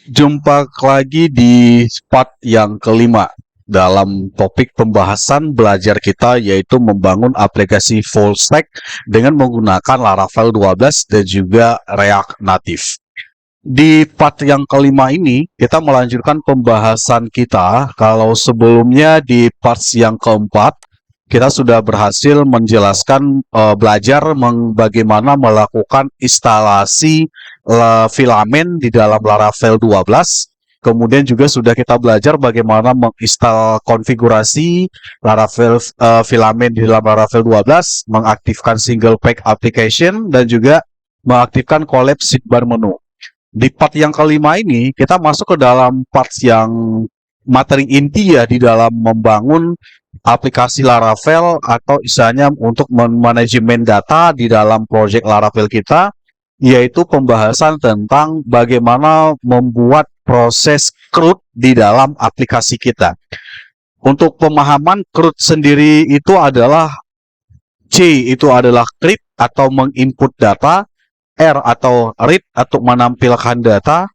Jumpa lagi di part yang kelima dalam topik pembahasan belajar kita, yaitu membangun aplikasi full stack dengan menggunakan Laravel 12 dan juga React Native. Di part yang kelima ini, kita melanjutkan pembahasan kita. Kalau sebelumnya di part yang keempat, kita sudah berhasil menjelaskan belajar bagaimana melakukan instalasi filamen di dalam Laravel 12. Kemudian juga sudah kita belajar bagaimana menginstal konfigurasi Laravel filamen di dalam Laravel 12, mengaktifkan single page application, dan juga mengaktifkan collapse sidebar menu. Di part yang kelima ini, kita masuk ke dalam part yang materi inti ya, di dalam membangun aplikasi Laravel atau istilahnya untuk manajemen data di dalam project Laravel kita, yaitu pembahasan tentang bagaimana membuat proses CRUD di dalam aplikasi kita. Untuk pemahaman, CRUD sendiri itu adalah C itu adalah create atau menginput data, R atau read untuk menampilkan data,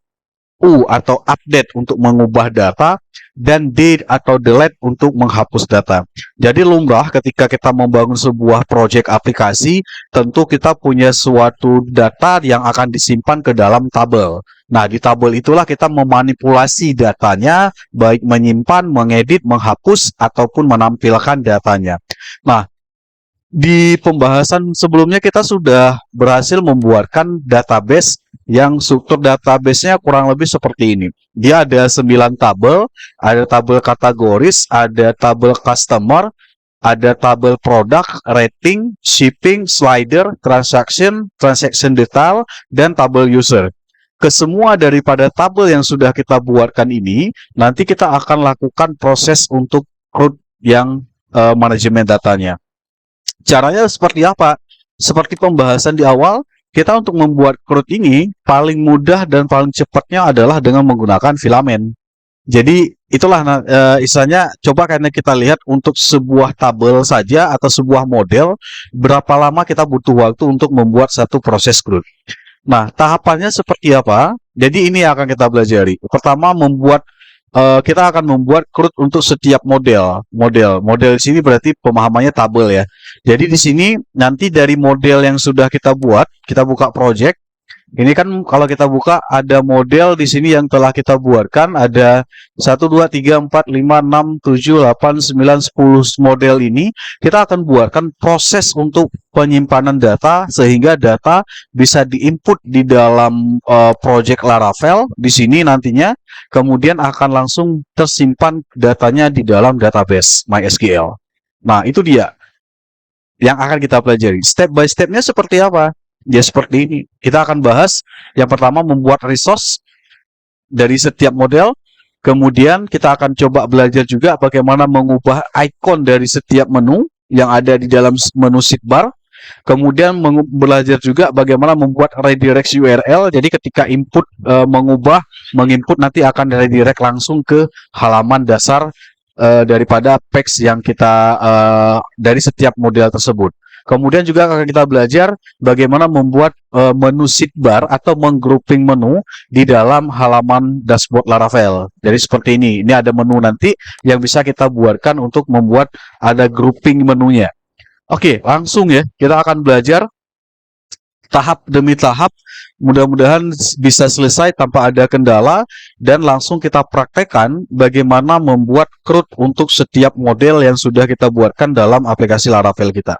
U atau update untuk mengubah data, dan D atau delete untuk menghapus data. Jadi lumrah ketika kita membangun sebuah project aplikasi, tentu kita punya suatu data yang akan disimpan ke dalam tabel. Nah, di tabel itulah kita memanipulasi datanya, baik menyimpan, mengedit, menghapus, ataupun menampilkan datanya. Nah, di pembahasan sebelumnya kita sudah berhasil membuatkan database yang struktur database-nya kurang lebih seperti ini. Dia ada 9 tabel, ada tabel kategoris, ada tabel customer, ada tabel product, rating, shipping, slider, transaction, transaction detail, dan tabel user. Kesemua daripada tabel yang sudah kita buatkan ini, nanti kita akan lakukan proses untuk CRUD yang manajemen datanya. Caranya seperti apa? Seperti pembahasan di awal, kita untuk membuat CRUD ini paling mudah dan paling cepatnya adalah dengan menggunakan filamen. Jadi itulah istilahnya, coba karena kita lihat untuk sebuah tabel saja atau sebuah model, berapa lama kita butuh waktu untuk membuat satu proses CRUD. Nah, tahapannya seperti apa? Jadi ini yang akan kita pelajari. Pertama, kita akan membuat CRUD untuk setiap model di sini berarti pemahamannya tabel ya. Jadi di sini nanti dari model yang sudah kita buat, kita buka project. Ini kan kalau kita buka ada model di sini yang telah kita buatkan, ada 1 2 3 4 5 6 7 8 9 10 model ini. Kita akan buatkan proses untuk penyimpanan data sehingga data bisa diinput di dalam project Laravel di sini nantinya, kemudian akan langsung tersimpan datanya di dalam database MySQL. Nah, itu dia yang akan kita pelajari. Step by stepnya seperti apa? Ya seperti ini. Kita akan bahas yang pertama membuat resource dari setiap model. Kemudian kita akan coba belajar juga bagaimana mengubah icon dari setiap menu yang ada di dalam menu sidebar. Kemudian belajar juga bagaimana membuat redirect URL. Jadi ketika input menginput nanti akan redirect langsung ke halaman dasar daripada page yang kita dari setiap model tersebut. Kemudian juga akan kita belajar bagaimana membuat menu sidebar atau menggrouping menu di dalam halaman dashboard Laravel. Jadi seperti ini. Ini ada menu nanti yang bisa kita buatkan untuk membuat ada grouping menunya. Oke, langsung ya. Kita akan belajar tahap demi tahap. Mudah-mudahan bisa selesai tanpa ada kendala dan langsung kita praktekkan bagaimana membuat CRUD untuk setiap model yang sudah kita buatkan dalam aplikasi Laravel kita.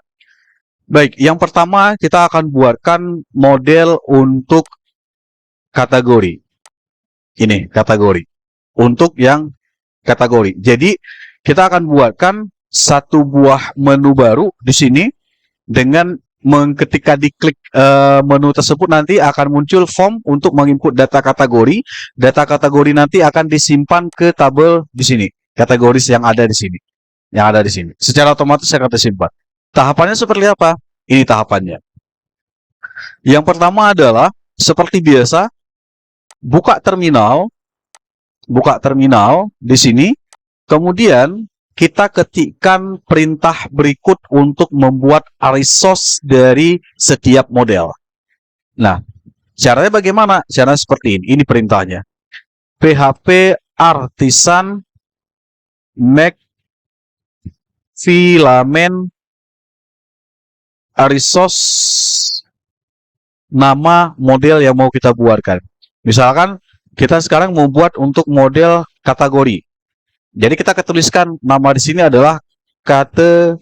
Baik, yang pertama kita akan buatkan model untuk kategori. Ini kategori. Untuk yang kategori. Jadi kita akan buatkan satu buah menu baru di sini dengan ketika diklik menu tersebut nanti akan muncul form untuk menginput data kategori. Data kategori nanti akan disimpan ke tabel di sini. Kategori yang ada di sini. Yang ada di sini. Secara otomatis akan disimpan. Tahapannya seperti apa? Ini tahapannya. Yang pertama adalah seperti biasa, buka terminal di sini. Kemudian kita ketikkan perintah berikut untuk membuat resource dari setiap model. Nah, caranya bagaimana? Caranya seperti ini. Ini perintahnya. PHP Artisan Make Filament Resource, nama model yang mau kita buatkan. Misalkan kita sekarang mau buat untuk model kategori. Jadi kita ketuliskan nama di sini adalah kategori.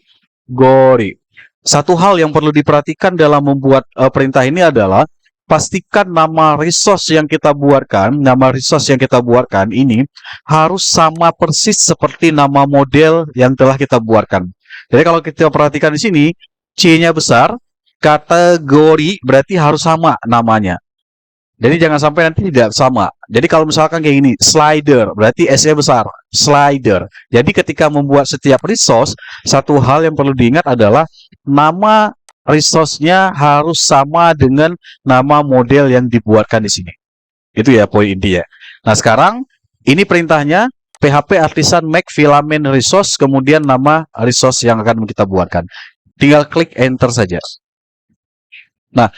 Satu hal yang perlu diperhatikan dalam membuat perintah ini adalah pastikan nama resource yang kita buatkan, ini harus sama persis seperti nama model yang telah kita buatkan. Jadi kalau kita perhatikan di sini, C-nya besar, kategori berarti harus sama namanya. Jadi jangan sampai nanti tidak sama. Jadi kalau misalkan kayak gini, slider, berarti S-nya besar, slider. Jadi ketika membuat setiap resource, satu hal yang perlu diingat adalah nama resource-nya harus sama dengan nama model yang dibuatkan di sini. Itu ya poin intinya. Nah sekarang, ini perintahnya, PHP Artisan Make Filament Resource, kemudian nama resource yang akan kita buatkan. Tinggal klik enter saja. Nah,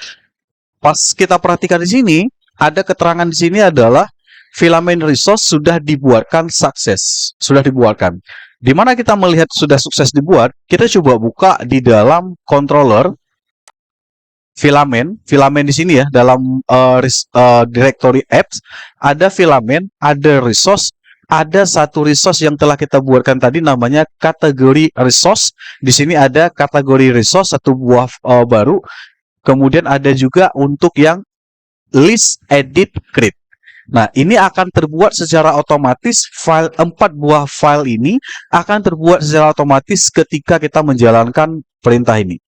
pas kita perhatikan di sini, ada keterangan di sini adalah filament resource sudah dibuatkan sukses, sudah dibuatkan. Di mana kita melihat sudah sukses dibuat, kita coba buka di dalam controller filament di sini ya, dalam directory apps ada filament, ada resource. Ada satu resource yang telah kita buatkan tadi namanya kategori resource. Di sini ada kategori resource, satu buah baru. Kemudian ada juga untuk yang list edit create. Nah, ini akan terbuat secara otomatis. File 4 buah file ini akan terbuat secara otomatis ketika kita menjalankan perintah ini.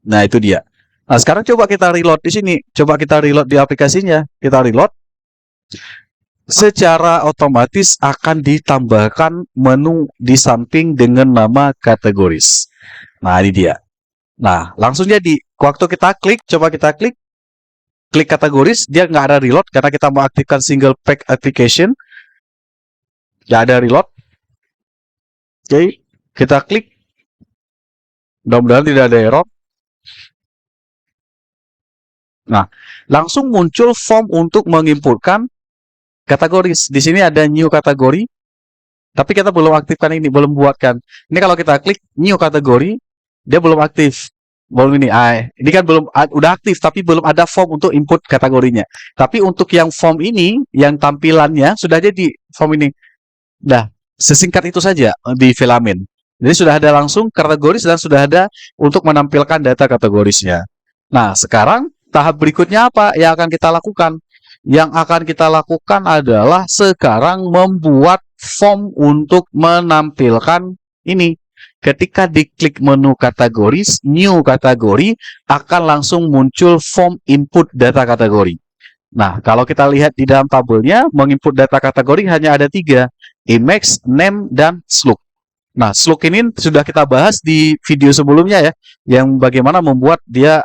Nah, itu dia. Nah, sekarang coba kita reload di sini. Coba kita reload di aplikasinya. Kita reload. Secara otomatis akan ditambahkan menu di samping dengan nama kategoris. Nah, ini dia. Nah, langsung jadi. Waktu kita klik, coba kita klik kategoris, dia nggak ada reload karena kita mau aktifkan single pack application. Nggak ada reload. Oke, kita klik. Mudah-mudahan tidak ada error. Nah, langsung muncul form untuk menginputkan kategoris. Di sini ada new kategori, tapi kita belum aktifkan ini, belum buatkan. Ini kalau kita klik new kategori, dia belum aktif. Belum ini. Ini kan belum, udah aktif, tapi belum ada form untuk input kategorinya. Tapi untuk yang form ini, yang tampilannya sudah jadi form ini. Nah, sesingkat itu saja di filament. Jadi sudah ada langsung kategoris dan sudah ada untuk menampilkan data kategorisnya. Nah, sekarang tahap berikutnya apa yang akan kita lakukan? Yang akan kita lakukan adalah sekarang membuat form untuk menampilkan ini. Ketika diklik menu kategoris, new kategori, akan langsung muncul form input data kategori. Nah, kalau kita lihat di dalam tabelnya, menginput data kategori hanya ada 3, image, name, dan slug. Nah, slug ini sudah kita bahas di video sebelumnya ya, yang bagaimana membuat dia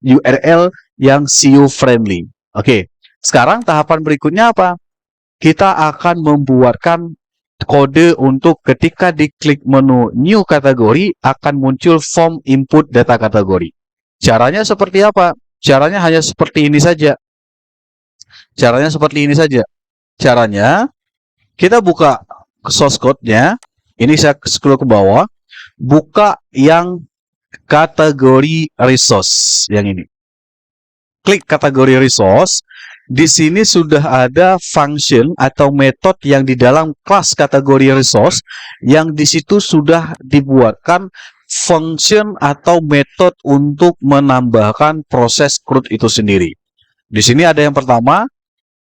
URL yang SEO friendly. Oke. Sekarang tahapan berikutnya apa? Kita akan membuatkan kode untuk ketika diklik menu new kategori akan muncul form input data kategori. Caranya seperti apa? Caranya hanya seperti ini saja. Caranya kita buka source code-nya. Ini saya scroll ke bawah. Buka yang kategori resource yang ini. Klik kategori resource. Di sini sudah ada function atau metode yang di dalam kelas kategori resource yang di situ sudah dibuatkan function atau metode untuk menambahkan proses CRUD itu sendiri. Di sini ada yang pertama,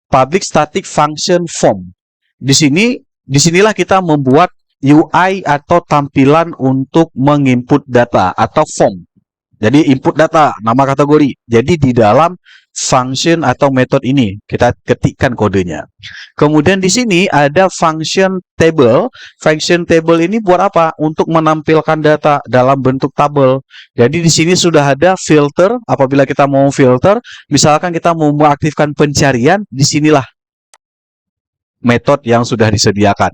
public static function form. Disinilah kita membuat UI atau tampilan untuk menginput data atau form. Jadi input data, nama kategori. Jadi di dalam function atau metode ini kita ketikkan kodenya. Kemudian di sini ada function table. Function table ini buat apa? Untuk menampilkan data dalam bentuk tabel. Jadi di sini sudah ada filter. Apabila kita mau filter, misalkan kita mau mengaktifkan pencarian, disinilah metode yang sudah disediakan.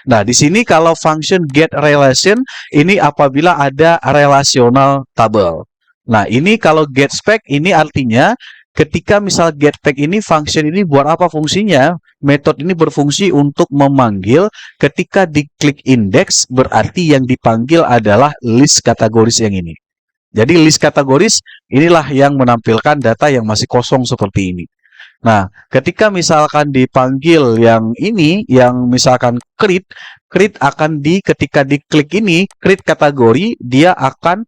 Nah, di sini kalau function get relation ini apabila ada relational table. Nah, ini kalau get spec ini artinya ketika misal getPack ini function ini buat apa fungsinya? Metode ini berfungsi untuk memanggil ketika diklik index berarti yang dipanggil adalah list kategoris yang ini. Jadi list kategoris inilah yang menampilkan data yang masih kosong seperti ini. Nah, ketika misalkan dipanggil yang ini, yang misalkan create akan ketika diklik ini, create kategori, dia akan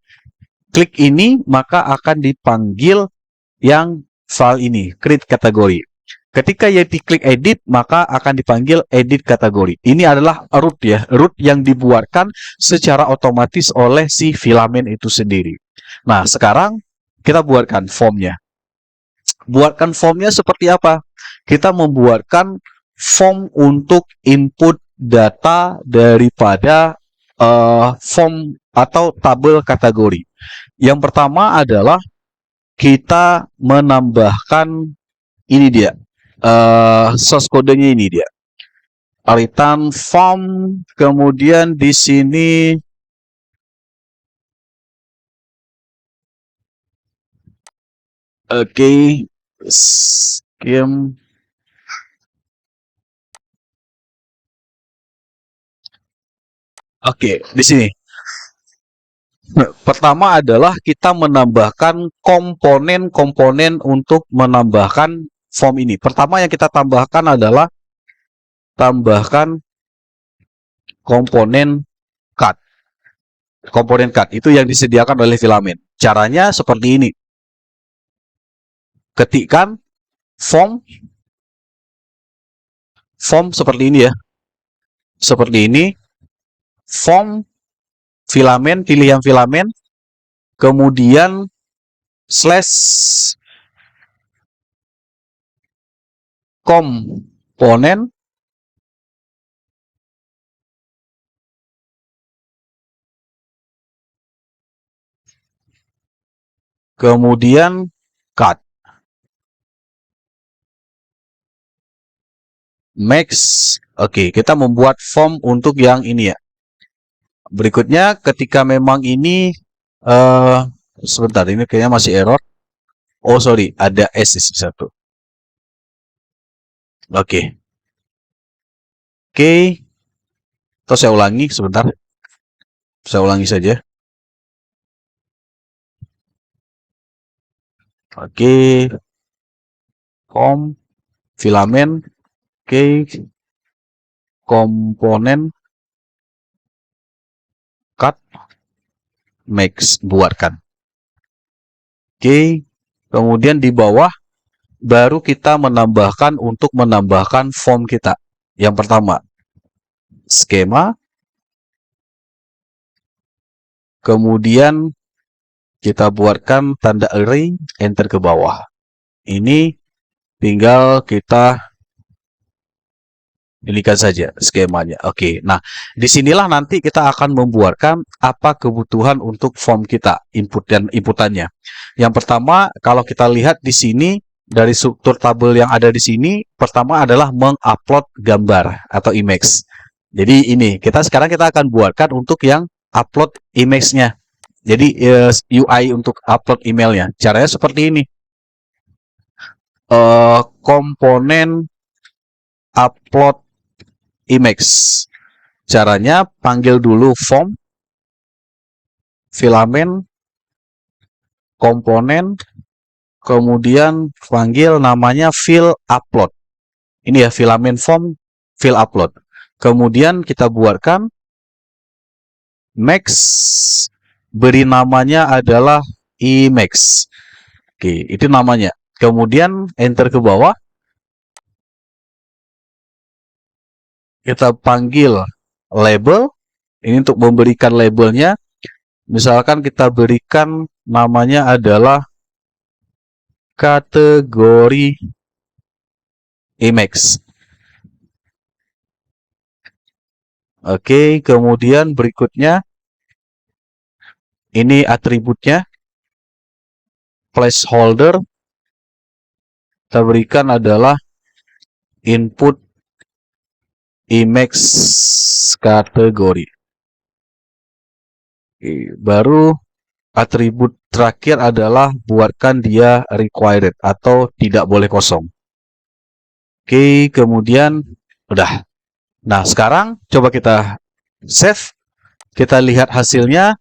klik ini, maka akan dipanggil yang file ini, create kategori. Ketika ya diklik edit, maka akan dipanggil edit kategori. Ini adalah root ya, root yang dibuatkan secara otomatis oleh si filamen itu sendiri. Nah, sekarang kita buatkan formnya. Buatkan formnya seperti apa? Kita membuatkan form untuk input data daripada form atau tabel kategori. Yang pertama adalah kita menambahkan ini dia, source kodenya ini dia, return form, kemudian di sini scheme. Di sini pertama adalah kita menambahkan komponen-komponen untuk menambahkan form ini. Pertama yang kita tambahkan adalah tambahkan komponen cut. Komponen cut itu yang disediakan oleh filamen. Caranya seperti ini. Ketikkan form seperti ini ya. Seperti ini. Form filamen, pilih yang filamen. Kemudian slash komponen kemudian cut max. Kita membuat form untuk yang ini ya. Berikutnya ketika memang ini sebentar, ini kayaknya masih error. Oh sorry, ada S di satu. Oke, terus saya ulangi sebentar. Saya ulangi saja. Form filamen, komponen cut max, buatkan. Kemudian di bawah baru kita menambahkan untuk menambahkan form kita. Yang pertama, skema. Kemudian kita buatkan tanda array, enter ke bawah. Ini tinggal kita inikan saja skemanya. Nah disinilah nanti kita akan membuatkan apa kebutuhan untuk form kita, input dan inputannya. Yang pertama, kalau kita lihat di sini dari struktur tabel yang ada di sini, pertama adalah mengupload gambar atau image. Jadi ini sekarang kita akan buatkan untuk yang upload image-nya. Jadi UI untuk upload emailnya. Caranya seperti ini. Komponen upload image. Caranya panggil dulu form, filamen, komponen, kemudian panggil namanya fill upload. Ini ya, filamen form, fill upload. Kemudian kita buatkan max, beri namanya adalah image. Itu namanya. Kemudian enter ke bawah. Kita panggil label. Ini untuk memberikan labelnya. Misalkan kita berikan namanya adalah kategori image. Kemudian berikutnya ini atributnya, placeholder, kita berikan adalah input image kategori. Baru atribut terakhir adalah buatkan dia required atau tidak boleh kosong. Oke, kemudian udah. Nah, sekarang coba kita save. Kita lihat hasilnya.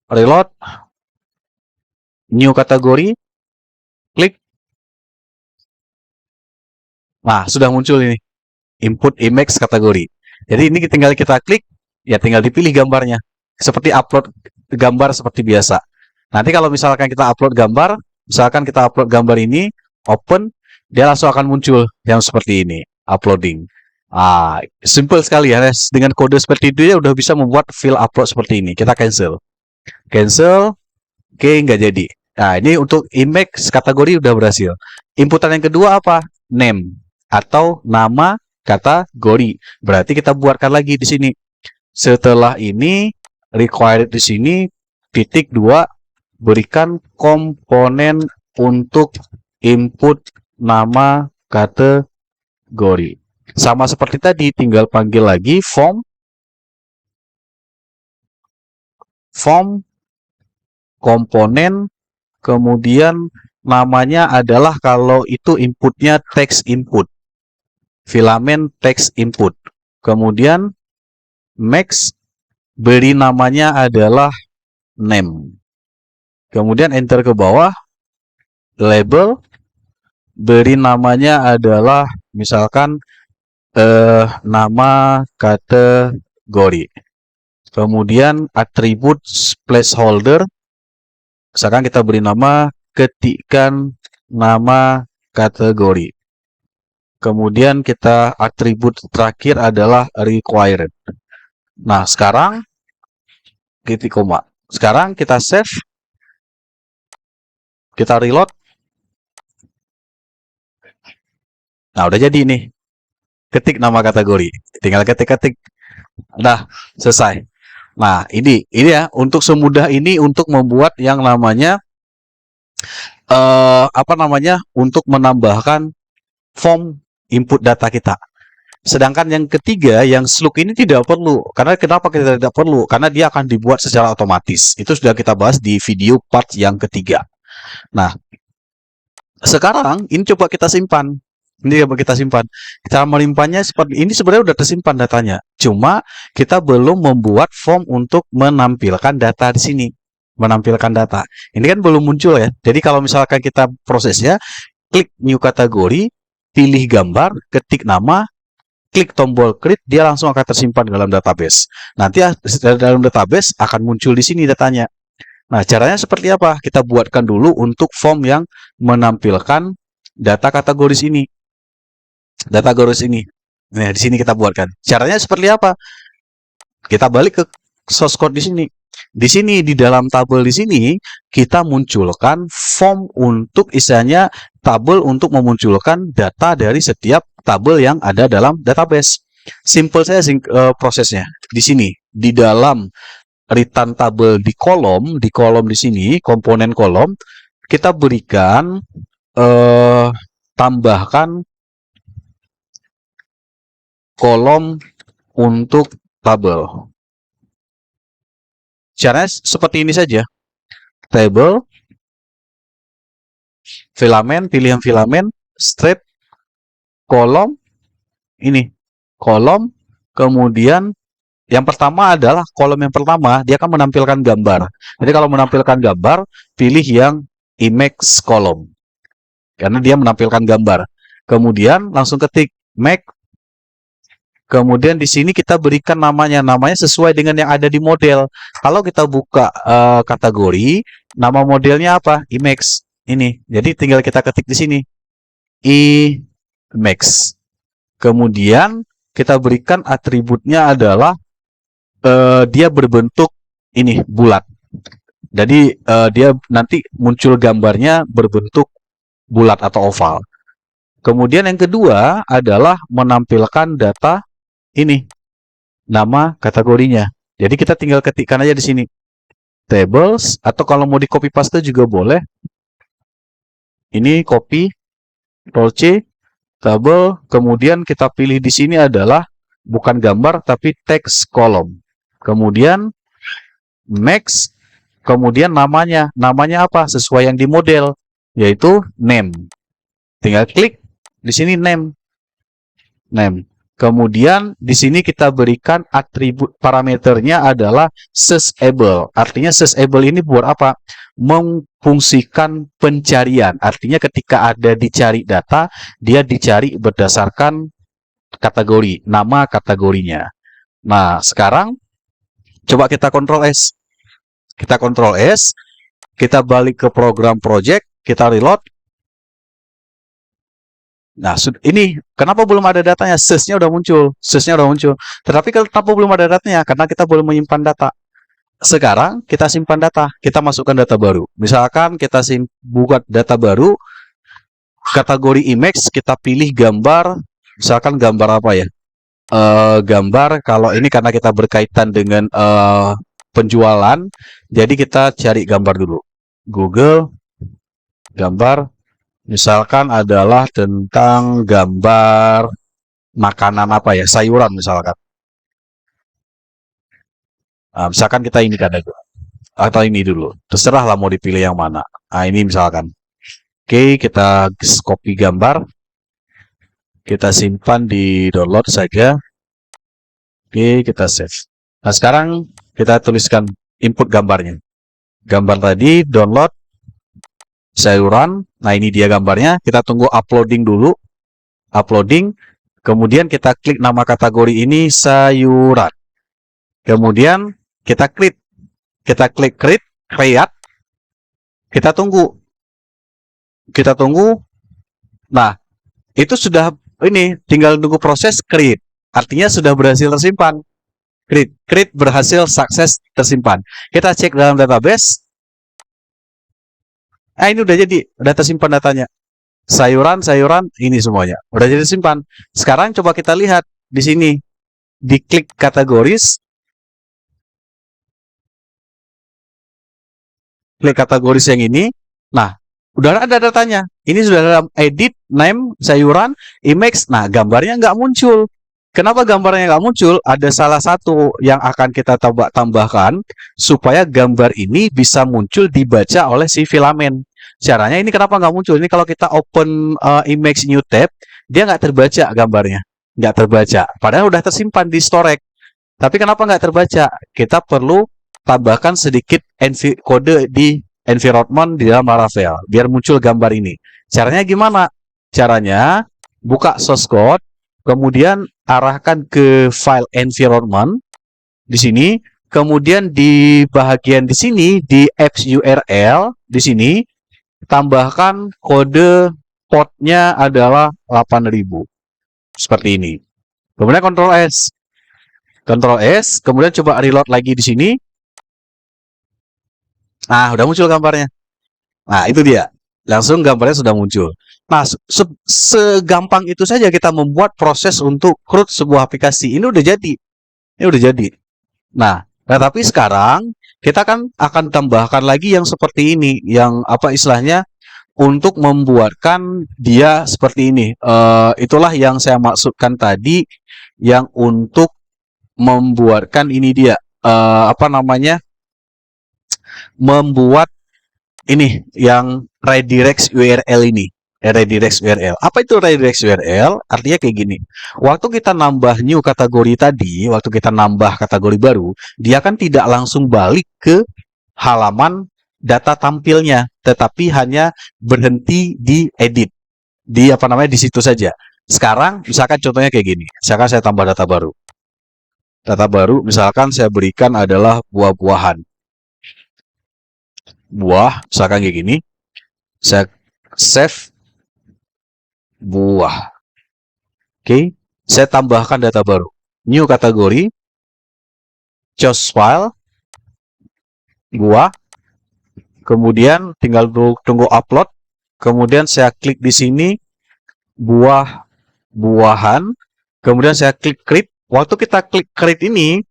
Reload. New kategori. Klik. Nah, sudah muncul ini. Input image kategori. Jadi ini tinggal kita klik, ya tinggal dipilih gambarnya. Seperti upload gambar seperti biasa. Nanti kalau misalkan kita upload gambar, misalkan kita upload gambar ini, open, dia langsung akan muncul yang seperti ini, uploading. Simple sekali ya, dengan kode seperti itu ya udah bisa membuat file upload seperti ini. Kita cancel. Cancel, oke, nggak jadi. Nah, ini untuk image kategori udah berhasil. Inputan yang kedua apa? Name atau nama kategori. Berarti kita buatkan lagi di sini. Setelah ini required di sini titik 2 berikan komponen untuk input nama kategori. Sama seperti tadi, tinggal panggil lagi form komponen, kemudian namanya adalah kalau itu inputnya text input, filament text input. Kemudian max, beri namanya adalah name. Kemudian enter ke bawah, label, beri namanya adalah misalkan nama kategori. Kemudian atribut placeholder, misalkan kita beri nama ketikkan nama kategori. Kemudian kita atribut terakhir adalah required. Nah, sekarang titik koma. Sekarang kita save. Kita reload. Nah, udah jadi nih. Ketik nama kategori. Tinggal ketik-ketik. Udah selesai. Nah, ini ya, untuk semudah ini untuk membuat yang namanya untuk menambahkan form input data kita. Sedangkan yang ketiga, yang slug ini tidak perlu. Karena kenapa kita tidak perlu? Karena dia akan dibuat secara otomatis. Itu sudah kita bahas di video part yang ketiga. Nah, sekarang ini coba kita simpan. Ini coba kita simpan. Cara menyimpannya seperti ini, sebenarnya sudah tersimpan datanya. Cuma kita belum membuat form untuk menampilkan data di sini. Menampilkan data. Ini kan belum muncul ya. Jadi kalau misalkan kita prosesnya, klik new kategori, pilih gambar, ketik nama, klik tombol create, dia langsung akan tersimpan dalam database. Nanti dalam database akan muncul di sini datanya. Nah, caranya seperti apa? Kita buatkan dulu untuk form yang menampilkan data kategoris ini. Data kategoris ini. Nah, di sini kita buatkan. Caranya seperti apa? Kita balik ke source code di sini. Di sini di dalam tabel di sini kita munculkan form untuk istilahnya tabel untuk memunculkan data dari setiap tabel yang ada dalam database. Simple saja prosesnya. Di sini di dalam return tabel di kolom di sini komponen kolom kita berikan tambahkan kolom untuk tabel. Caranya seperti ini saja. Table, filament, pilihan filament, strip, kolom, ini, kolom, kemudian yang pertama adalah kolom yang pertama, dia akan menampilkan gambar. Jadi kalau menampilkan gambar, pilih yang image kolom. Karena dia menampilkan gambar. Kemudian langsung ketik make. Kemudian di sini kita berikan namanya sesuai dengan yang ada di model. Kalau kita buka kategori, nama modelnya apa? Image. Ini. Jadi tinggal kita ketik di sini. Image. Kemudian kita berikan atributnya adalah dia berbentuk ini bulat. Jadi dia nanti muncul gambarnya berbentuk bulat atau oval. Kemudian yang kedua adalah menampilkan data ini, nama kategorinya. Jadi kita tinggal ketikkan aja di sini. Tables, atau kalau mau di copy paste juga boleh. Ini copy, Ctrl C, table, kemudian kita pilih di sini adalah bukan gambar tapi text kolom. Kemudian Max, kemudian namanya apa sesuai yang di model, yaitu name. Tinggal klik di sini name. Kemudian di sini kita berikan atribut parameternya adalah searchable. Artinya searchable ini buat apa? Memfungsikan pencarian. Artinya ketika ada dicari data, dia dicari berdasarkan kategori, nama kategorinya. Nah, sekarang coba kita Ctrl S. Kita Ctrl S, kita balik ke program project, kita reload. Nah, ini kenapa belum ada datanya? Search-nya udah muncul. Tetapi kenapa belum ada datanya? Karena kita belum menyimpan data. Sekarang kita simpan data. Kita masukkan data baru. Misalkan kita buat data baru, kategori image, kita pilih gambar. Misalkan gambar apa ya? Gambar, kalau ini karena kita berkaitan dengan penjualan, jadi kita cari gambar dulu. Google, gambar. Misalkan adalah tentang gambar makanan apa ya, sayuran misalkan. Nah, misalkan kita ini kan atau ini dulu. Terserahlah mau dipilih yang mana. Nah, ini misalkan. Oke, kita copy gambar. Kita simpan di download saja. Oke, kita save. Nah, sekarang kita tuliskan input gambarnya. Gambar tadi download sayuran. Nah, ini dia gambarnya. Kita tunggu uploading dulu. Uploading. Kemudian kita klik nama kategori ini sayuran. Kemudian kita klik create. Kita tunggu. Nah, itu sudah ini tinggal tunggu proses create. Artinya sudah berhasil tersimpan. Create berhasil sukses tersimpan. Kita cek dalam database. Nah, ini udah jadi, udah tersimpan datanya. Sayuran ini semuanya udah jadi tersimpan. Sekarang coba kita lihat di sini, diklik kategoris, klik kategoris yang ini. Nah, udah ada datanya. Ini sudah dalam edit, name, sayuran, image. Nah, gambarnya nggak muncul. Kenapa gambarnya nggak muncul? Ada salah satu yang akan kita tambahkan supaya gambar ini bisa muncul dibaca oleh si filamen. Caranya ini kenapa nggak muncul? Ini kalau kita open image new tab, dia nggak terbaca gambarnya. Nggak terbaca. Padahal udah tersimpan di storage. Tapi kenapa nggak terbaca? Kita perlu tambahkan sedikit kode di environment di dalam Laravel. Biar muncul gambar ini. Caranya gimana? Caranya buka source code, kemudian arahkan ke file environment di sini, kemudian di bagian di sini di apps URL di sini tambahkan kode portnya adalah 8000 seperti ini. Kemudian Ctrl S, kemudian coba reload lagi di sini. Nah, udah muncul gambarnya. Nah, itu dia. Langsung gambarnya sudah muncul. Nah, segampang itu saja kita membuat proses untuk create sebuah aplikasi. Ini udah jadi. Nah, tapi sekarang kita kan akan tambahkan lagi yang seperti ini, yang apa istilahnya untuk membuatkan dia seperti ini. Itulah yang saya maksudkan tadi, yang untuk membuatkan ini dia apa namanya, membuat ini yang redirect URL ini. Redirect URL. Apa itu redirect URL? Artinya kayak gini. Waktu kita nambah new kategori tadi, waktu kita nambah kategori baru, dia kan tidak langsung balik ke halaman data tampilnya, tetapi hanya berhenti di edit. Di apa namanya, di situ saja. Sekarang misalkan contohnya kayak gini. Misalkan saya tambah data baru. Data baru misalkan saya berikan adalah buah-buahan. Buah, misalkan kayak gini. Saya save buah. Oke, saya tambahkan data baru. New kategori, choose file, buah. Kemudian tinggal tunggu upload. Kemudian saya klik di sini buah-buahan. Kemudian saya klik create. Waktu kita klik create ini,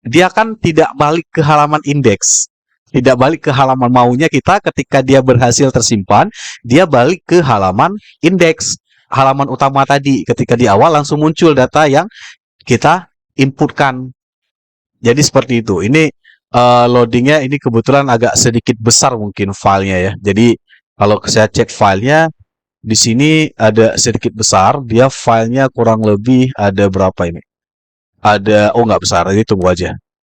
dia kan tidak balik ke halaman indeks. Tidak balik ke halaman maunya kita ketika dia berhasil tersimpan, dia balik ke halaman indeks, halaman utama tadi. Ketika di awal langsung muncul data yang kita inputkan. Jadi seperti itu. Ini loadingnya ini kebetulan agak sedikit besar mungkin filenya ya. Jadi kalau saya cek filenya di sini ada sedikit besar, dia filenya kurang lebih ada berapa ini? Ada, oh nggak besar, jadi tunggu aja.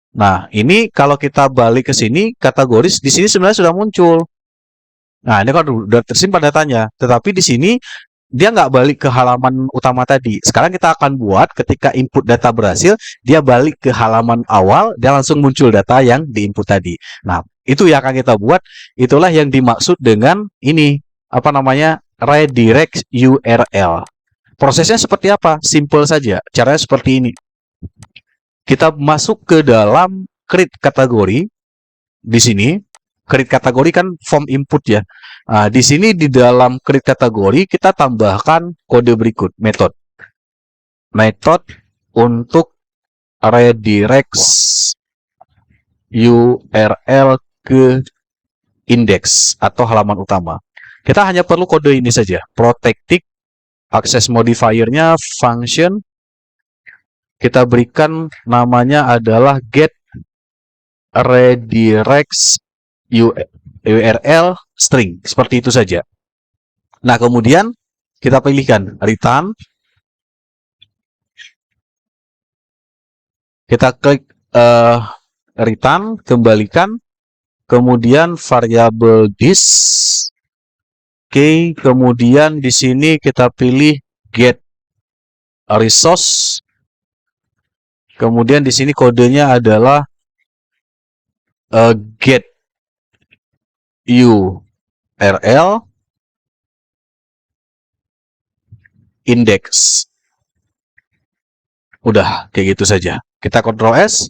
Nah, ini kalau kita balik ke sini, kategoris di sini sebenarnya sudah muncul. Nah, ini kan udah tersimpan datanya. Tetapi di sini dia nggak balik ke halaman utama tadi. Sekarang kita akan buat ketika input data berhasil, dia balik ke halaman awal, dia langsung muncul data yang diinput tadi. Nah, itu yang akan kita buat. Itulah yang dimaksud dengan ini, apa namanya, redirect URL. Prosesnya seperti apa? Simple saja. Caranya seperti ini. Kita masuk ke dalam create kategori di sini. Create kategori kan form input ya. Nah, di sini di dalam create kategori kita tambahkan kode berikut, method. Method untuk redirect URL ke index atau halaman utama. Kita hanya perlu kode ini saja. Protected access modifiernya function. Kita berikan namanya adalah get redirect URL string, seperti itu saja. Nah, kemudian kita pilihkan return. Kita klik return, kembalikan. Kemudian variabel this. Oke, kemudian di sini kita pilih get resource. Kemudian di sini kodenya adalah get URL index. Udah, kayak gitu saja. Kita Ctrl S.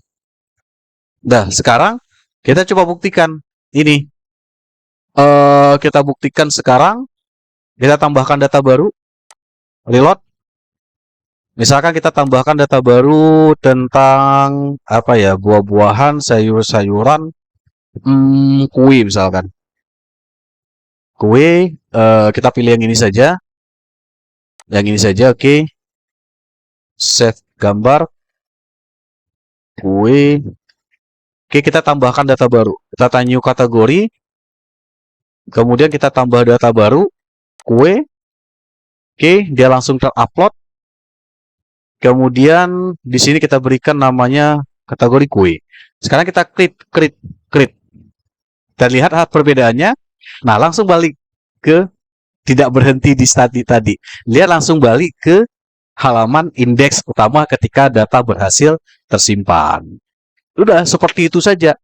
Nah, sekarang kita coba buktikan ini. Kita buktikan sekarang. Kita tambahkan data baru. Reload. Misalkan kita tambahkan data baru tentang apa ya, buah-buahan, sayur-sayuran, kue misalkan. Kue, kita pilih yang ini saja. Yang ini saja, oke. Save gambar. Kue. Oke, kita tambahkan data baru. Kita tanya new kategori. Kemudian kita tambah data baru. Kue. Oke, dia langsung terupload. Kemudian di sini kita berikan namanya kategori kue. Sekarang kita klik. Kita lihat perbedaannya. Nah, langsung balik ke tidak berhenti di tadi. Lihat langsung balik ke halaman indeks utama ketika data berhasil tersimpan. Udah seperti itu saja.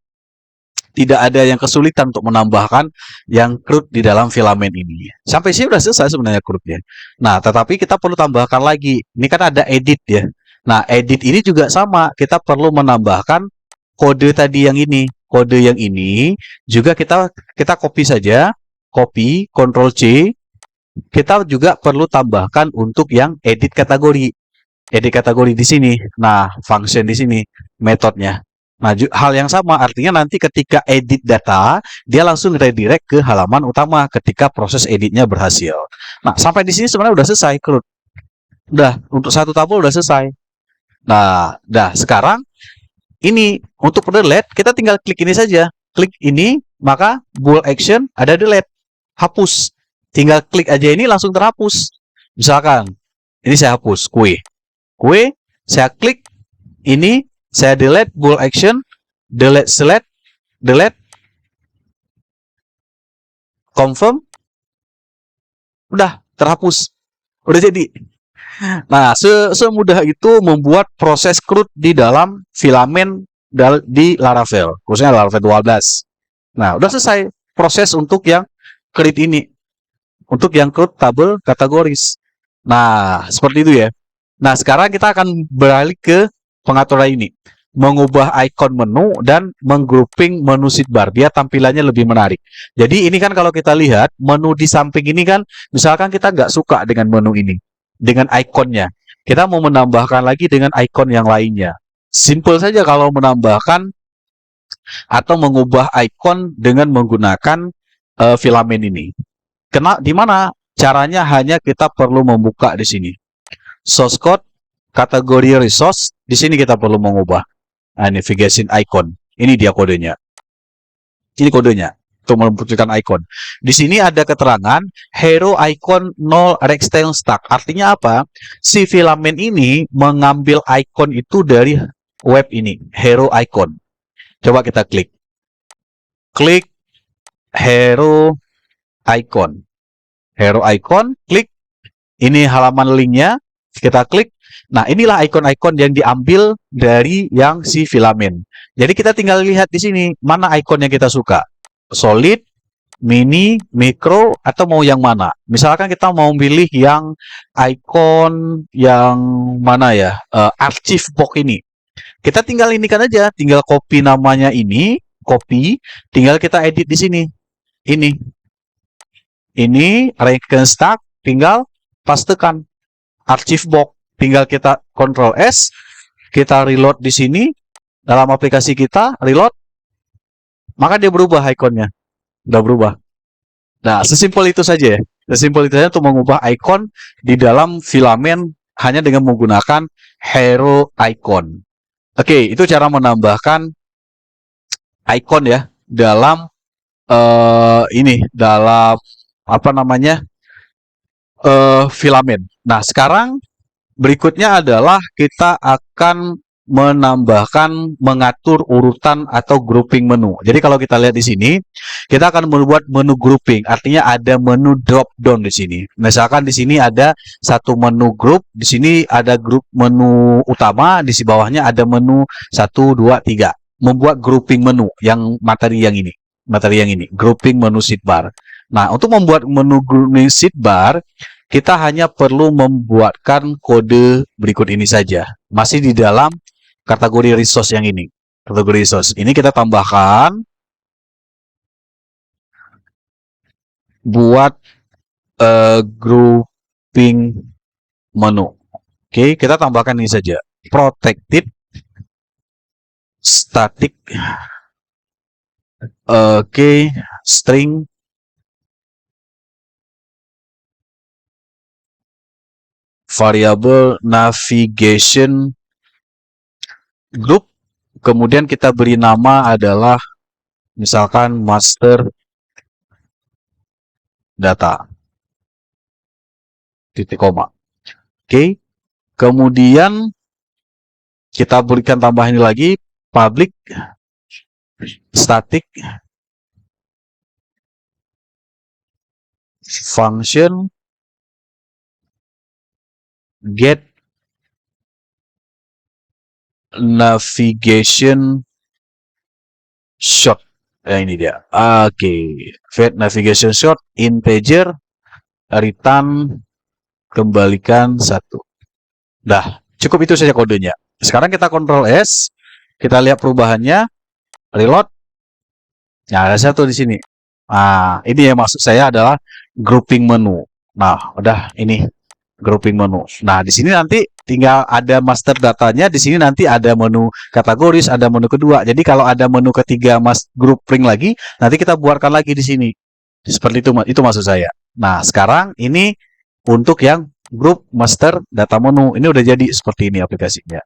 Tidak ada yang kesulitan untuk menambahkan yang CRUD di dalam filamen ini. Sampai sini sudah selesai sebenarnya CRUD-nya. Nah, tetapi kita perlu tambahkan lagi. Ini kan ada edit ya. Nah, edit ini juga sama. Kita perlu menambahkan kode tadi yang ini. Kode yang ini juga kita copy saja. Copy, Ctrl C. Kita juga perlu tambahkan untuk yang edit kategori. Edit kategori di sini. Nah, function di sini, metodenya. Nah, hal yang sama artinya nanti ketika edit data, dia langsung redirect ke halaman utama ketika proses editnya berhasil. Nah, sampai di sini sebenarnya udah selesai, CRUD. Udah, untuk satu tabel udah selesai. Nah, sekarang ini untuk delete, kita tinggal klik ini saja. Klik ini, maka bool action ada delete. Hapus. Tinggal klik aja ini langsung terhapus. Misalkan, ini saya hapus, kue. Kue, saya klik ini, saya delete, bool action, delete select, delete, confirm, udah terhapus, udah jadi. Nah, semudah itu membuat proses CRUD di dalam filamen di Laravel, khususnya Laravel 12. Nah, udah selesai proses untuk yang create ini, untuk yang CRUD tabel kategoris. Nah, seperti itu ya. Nah, sekarang kita akan beralih ke pengaturan ini. Mengubah icon menu dan menggrouping menu sidebar biar tampilannya lebih menarik. Jadi ini kan kalau kita lihat menu di samping ini kan, misalkan kita nggak suka dengan menu ini, dengan ikonnya. Kita mau menambahkan lagi dengan icon yang lainnya. Simple saja kalau menambahkan atau mengubah icon dengan menggunakan filamen ini. Di mana caranya hanya kita perlu membuka di sini. Source code, kategori resource, di sini kita perlu mengubah navigation icon. Ini dia kodenya. Ini kodenya untuk memunculkan icon. Di sini ada keterangan hero icon 0 rectangle stack. Artinya apa? Si filamen ini mengambil icon itu dari web ini, hero icon. Coba kita klik. Klik hero icon. Hero icon, klik. Ini halaman linknya. Kita klik. Nah, inilah icon-icon yang diambil dari yang si filamen. Jadi kita tinggal lihat di sini mana icon yang kita suka. Solid, mini, micro, atau mau yang mana. Misalkan kita mau pilih yang icon yang mana ya? Archive box ini. Kita tinggal inikan aja, tinggal copy namanya ini, copy, tinggal kita edit di sini. Ini rectangle stack, tinggal pastekan archive box. Tinggal kita Ctrl S, kita reload di sini dalam aplikasi kita, reload, maka dia berubah ikonnya. Udah berubah. Nah, sesimpel itu saja ya. Sesimpel itu saja untuk mengubah icon di dalam filamen hanya dengan menggunakan hero icon. Oke, itu cara menambahkan icon ya dalam dalam apa namanya filamen. Nah, sekarang berikutnya adalah kita akan mengatur urutan atau grouping menu. Jadi kalau kita lihat di sini, kita akan membuat menu grouping. Artinya ada menu drop down di sini. Misalkan di sini ada satu menu group, di sini ada grup menu utama, di bawahnya ada menu 1, 2, 3. Membuat grouping menu yang materi yang ini. Materi yang ini, grouping menu sidebar. Nah, untuk membuat menu grouping sidebar, kita hanya perlu membuatkan kode berikut ini saja. Masih di dalam kategori resource yang ini. Kategori resource. Ini kita tambahkan buat grouping menu. Oke, kita tambahkan ini saja. Protected static string variable navigation group, kemudian kita beri nama adalah misalkan master data titik koma. Oke, kemudian kita berikan tambahan ini lagi, public static function get navigation short. Ini dia. Oke, get navigation short integer return kembalikan 1. Dah, cukup itu saja kodenya. Sekarang kita Ctrl S, kita lihat perubahannya, reload. Nah, ada satu di sini. Nah, ini yang maksud saya adalah grouping menu. Nah, udah ini grouping menu. Nah, di sini nanti tinggal ada master datanya, di sini nanti ada menu kategoris, ada menu kedua. Jadi kalau ada menu ketiga grouping lagi, nanti kita buatkan lagi di sini. Seperti itu maksud saya. Nah, sekarang ini untuk yang group master data menu. Ini udah jadi seperti ini aplikasinya.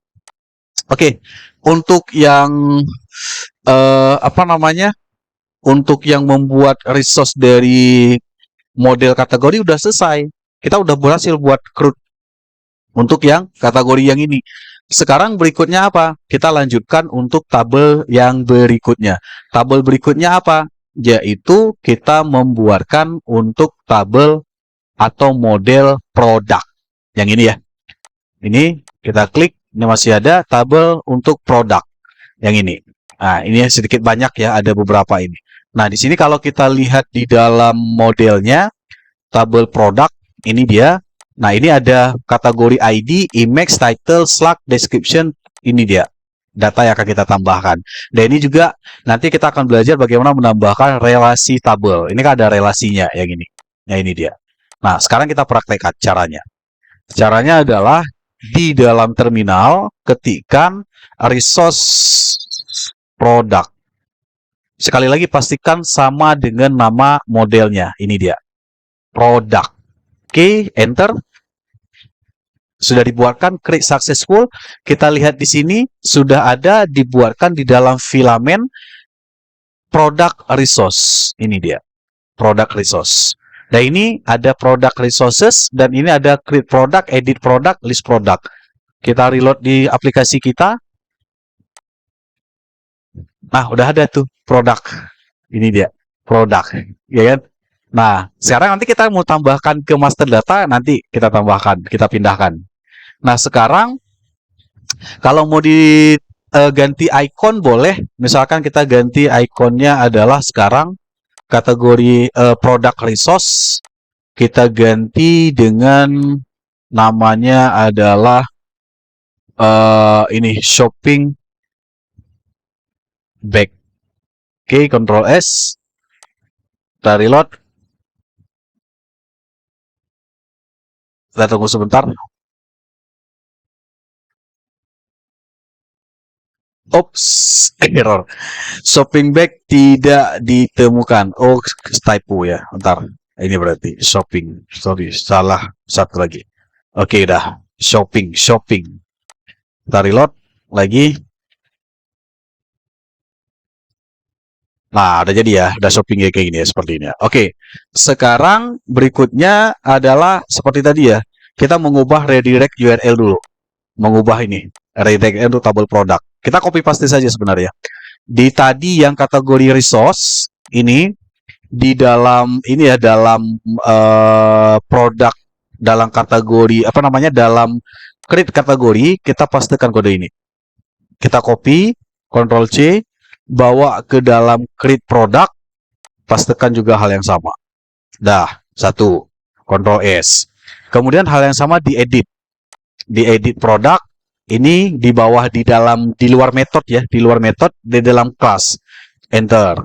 Oke, untuk yang apa namanya? Untuk yang membuat resource dari model kategori udah selesai. Kita udah berhasil buat CRUD untuk yang kategori yang ini. Sekarang berikutnya apa? Kita lanjutkan untuk tabel yang berikutnya. Tabel berikutnya apa? Yaitu kita membuatkan untuk tabel atau model produk. Yang ini ya. Ini kita klik, ini masih ada tabel untuk produk. Yang ini. Nah, ini sedikit banyak ya, ada beberapa ini. Nah, di sini kalau kita lihat di dalam modelnya, tabel produk, ini dia. Nah, ini ada kategori ID, image, title, slug, description, ini dia. Data yang akan kita tambahkan. Dan ini juga nanti kita akan belajar bagaimana menambahkan relasi tabel. Ini kan ada relasinya yang ini. Nah, ini dia. Nah, sekarang kita praktekkan caranya. Caranya adalah di dalam terminal ketikkan resource product. Sekali lagi pastikan sama dengan nama modelnya. Ini dia. Product. Oke, enter. Sudah dibuatkan, create successful. Kita lihat di sini sudah ada dibuatkan di dalam filamen product resource. Ini dia, product resource. Nah, ini ada product resources dan ini ada create product, edit product, list product. Kita reload di aplikasi kita. Nah, udah ada tuh produk. Ini dia, produk, ya kan? Nah, sekarang nanti kita mau tambahkan ke master data, nanti kita tambahkan, kita pindahkan. Nah, sekarang kalau mau diganti icon boleh. Misalkan kita ganti ikonnya adalah sekarang kategori product resource. Kita ganti dengan namanya adalah ini shopping bag. Oke, Ctrl S. Kita reload. Kita tunggu sebentar. Oops, error. Shopping bag tidak ditemukan. Oh, typo ya. Bentar. Ini berarti shopping. Sorry, salah satu lagi. Oke, udah. Shopping. Kita reload lagi. Nah, udah jadi ya. Udah shopping kayak gini ya, seperti ini ya. Oke. Sekarang berikutnya adalah seperti tadi ya. Kita mengubah redirect URL dulu. Mengubah ini. Redirect untuk tabel produk. Kita copy paste saja sebenarnya. Di tadi yang kategori resource ini di dalam ini ya, dalam produk, dalam kategori apa namanya, dalam create kategori, kita pastekan kode ini. Kita copy, Ctrl C, bawa ke dalam create product, pastekan juga hal yang sama. Dah, satu. Ctrl S. Kemudian hal yang sama diedit. Diedit produk. Ini di bawah di luar metode ya, di luar metode, di dalam kelas. Enter.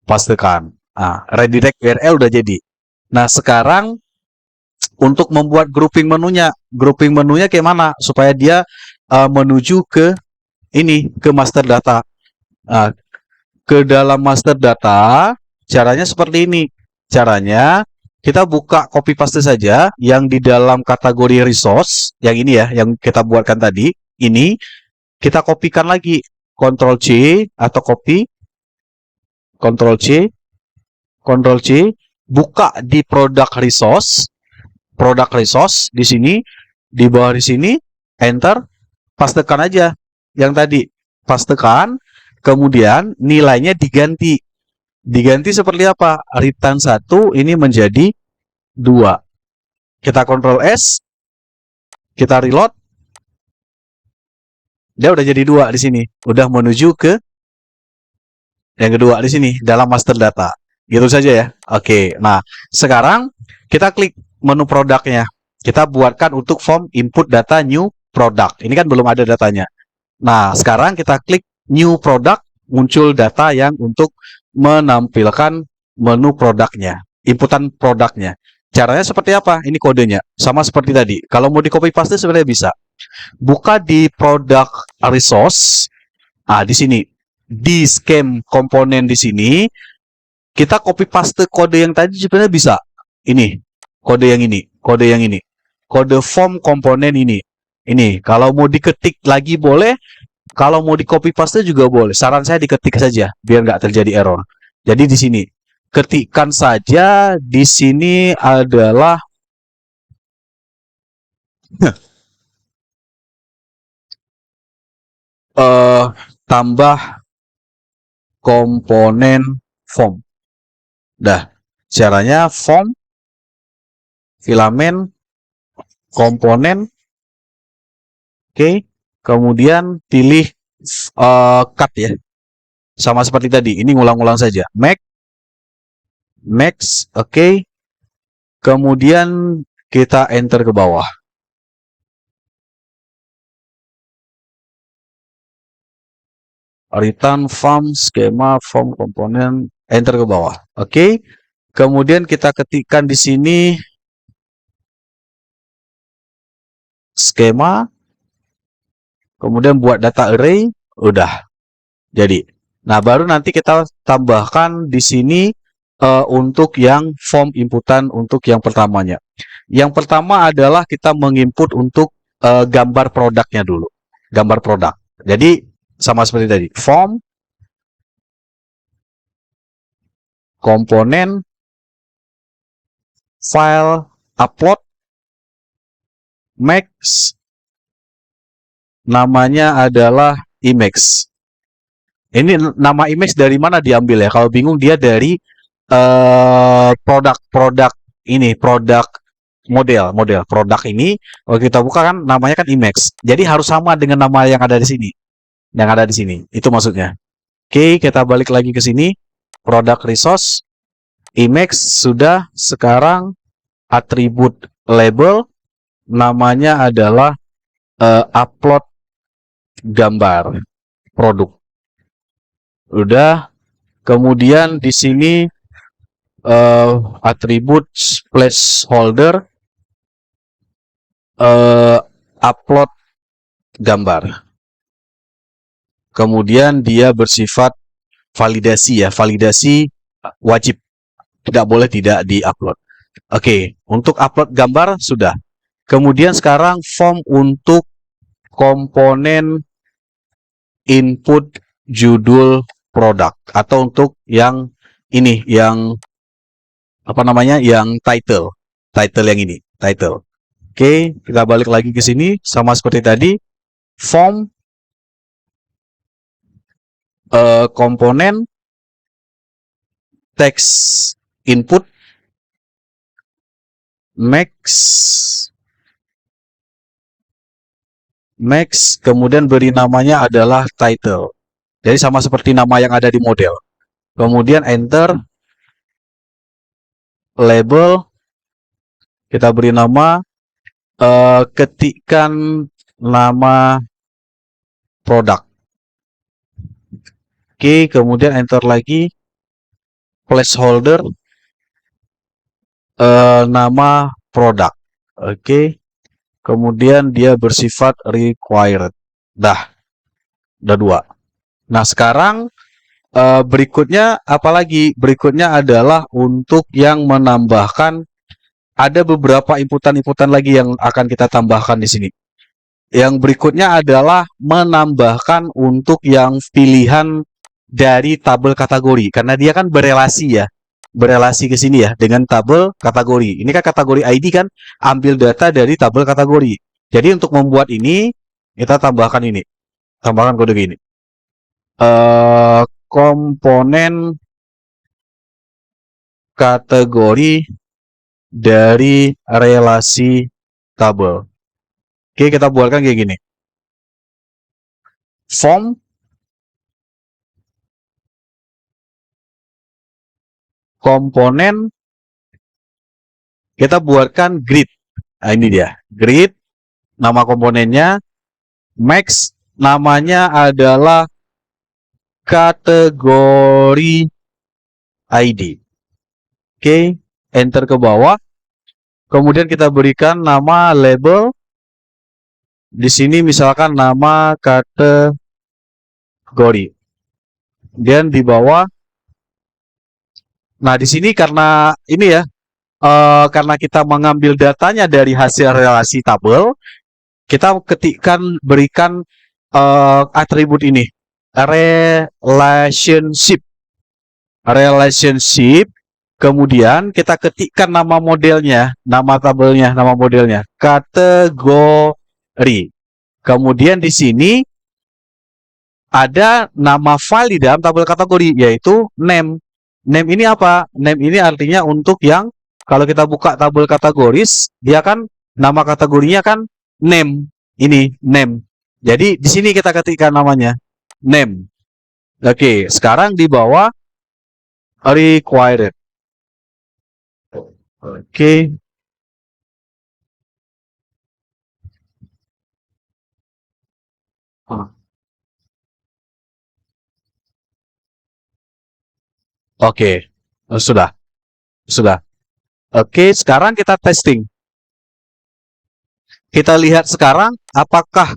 Pastekan. Nah, redirect URL udah jadi. Nah, sekarang untuk membuat grouping menunya kayak mana supaya dia menuju ke ini, ke master data. Nah, ke dalam master data caranya seperti ini. Caranya kita buka copy paste saja yang di dalam kategori resource, yang ini ya, yang kita buatkan tadi. Ini kita kopikan lagi, Ctrl C atau copy, Ctrl C, buka di product resource di sini, di bawah di sini, enter, pastekan aja yang tadi, pastekan, kemudian nilainya diganti. Diganti seperti apa? Return 1 ini menjadi 2. Kita Ctrl S, kita reload. Dia udah jadi 2 di sini. Udah menuju ke yang kedua di sini dalam master data. Gitu saja ya. Oke. Nah, sekarang kita klik menu produknya. Kita buatkan untuk form input data new product. Ini kan belum ada datanya. Nah, sekarang kita klik new product, muncul data yang untuk menampilkan menu produknya, inputan produknya. Caranya seperti apa? Ini kodenya. Sama seperti tadi. Kalau mau di copy paste sebenarnya bisa. Buka di product resource. Ah, di sini. Di scheme komponen di sini. Kita copy paste kode yang tadi sebenarnya bisa. Ini. Kode yang ini. Kode yang ini. Kode form komponen ini. Ini. Kalau mau diketik lagi boleh. Kalau mau di copy paste juga boleh. Saran saya diketik saja biar nggak terjadi error. Jadi di sini ketikkan saja. Di sini adalah tambah komponen form. Dah. Caranya form filamen komponen. Oke. Kemudian pilih cut ya. Sama seperti tadi. Ini ngulang-ngulang saja. Max. Oke. Kemudian kita enter ke bawah. Return form, skema, form, komponen. Enter ke bawah. Oke. Kemudian kita ketikkan di sini skema. Kemudian buat data array, udah jadi. Nah, baru nanti kita tambahkan di sini untuk yang form inputan untuk yang pertamanya. Yang pertama adalah kita menginput untuk gambar produknya dulu. Gambar produk. Jadi sama seperti tadi. Form, komponen, file, upload, max, namanya adalah image. Ini nama image dari mana diambil ya? Kalau bingung dia dari produk ini, produk model produk ini. Kalau kita buka kan namanya kan image. Jadi harus sama dengan nama yang ada di sini. Yang ada di sini. Itu maksudnya. Oke, kita balik lagi ke sini. Product resource, image sudah. Sekarang atribut label namanya adalah upload gambar produk. Udah. Kemudian di sini atribut placeholder upload gambar. Kemudian dia bersifat validasi ya, validasi wajib, tidak boleh tidak di-upload. Oke, untuk upload gambar sudah. Kemudian sekarang form untuk komponen input judul produk atau untuk yang ini, yang apa namanya, yang title yang ini, title. Oke, kita balik lagi ke sini sama seperti tadi. Form komponen text input max, kemudian beri namanya adalah title. Jadi sama seperti nama yang ada di model. Kemudian enter, label, kita beri nama, ketikkan nama produk. Oke, kemudian enter lagi, placeholder, nama produk. Oke, kemudian dia bersifat required. Udah 2. Nah, sekarang berikutnya apalagi? Berikutnya adalah untuk yang menambahkan, ada beberapa inputan-inputan lagi yang akan kita tambahkan di sini. Yang berikutnya adalah menambahkan untuk yang pilihan dari tabel kategori, karena dia kan berelasi ya, berelasi ke sini ya dengan tabel kategori. Ini kan kategori ID kan ambil data dari tabel kategori. Jadi untuk membuat ini kita tambahkan ini, tambahkan kode gini. Komponen kategori dari relasi tabel. Oke, kita buatkan kayak gini. Form komponen, kita buatkan grid. Nah, ini dia, grid, nama komponennya. Max, namanya adalah kategori ID. Oke, enter ke bawah. Kemudian kita berikan nama label. Di sini misalkan nama kategori. Dan di bawah. Nah, di sini karena ini ya, karena kita mengambil datanya dari hasil relasi tabel, kita ketikkan, berikan atribut ini, relationship. Kemudian kita ketikkan nama modelnya, nama tabelnya, nama modelnya, kategori. Kemudian di sini ada nama file di dalam tabel kategori, yaitu name. Name ini apa? Name ini artinya untuk yang kalau kita buka tabel kategoris, dia kan nama kategorinya kan name. Ini name. Jadi di sini kita ketikkan namanya name. Oke, sekarang di bawah required. Oke. Oke, sudah. Oke, sekarang kita testing. Kita lihat sekarang apakah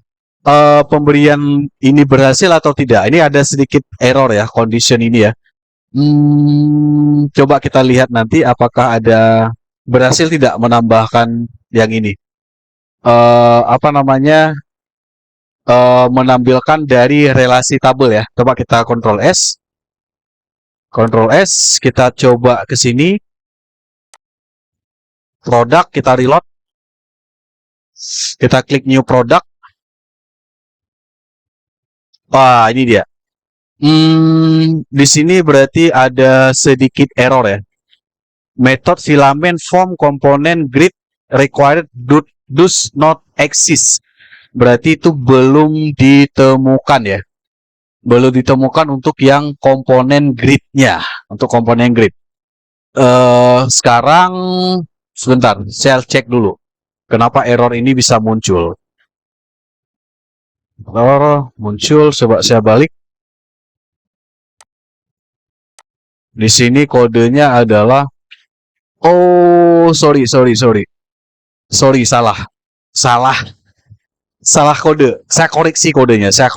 pemberian ini berhasil atau tidak. Ini ada sedikit error ya, condition ini ya. Coba kita lihat nanti apakah ada berhasil tidak menambahkan yang ini. Apa namanya? Menampilkan dari relasi tabel ya. Coba kita Ctrl S. Ctrl S, kita coba ke sini. Produk, kita reload. Kita klik new product. Wah, ini dia. Di sini berarti ada sedikit error ya. Method filament form component grid required does not exist. Berarti itu belum ditemukan ya. Belum ditemukan untuk yang komponen gridnya. Untuk komponen grid. Sekarang sebentar, saya cek dulu. Kenapa error ini bisa muncul? Error muncul, coba saya balik. Di sini kodenya adalah sorry, salah. Salah kode. Saya koreksi kodenya. Secara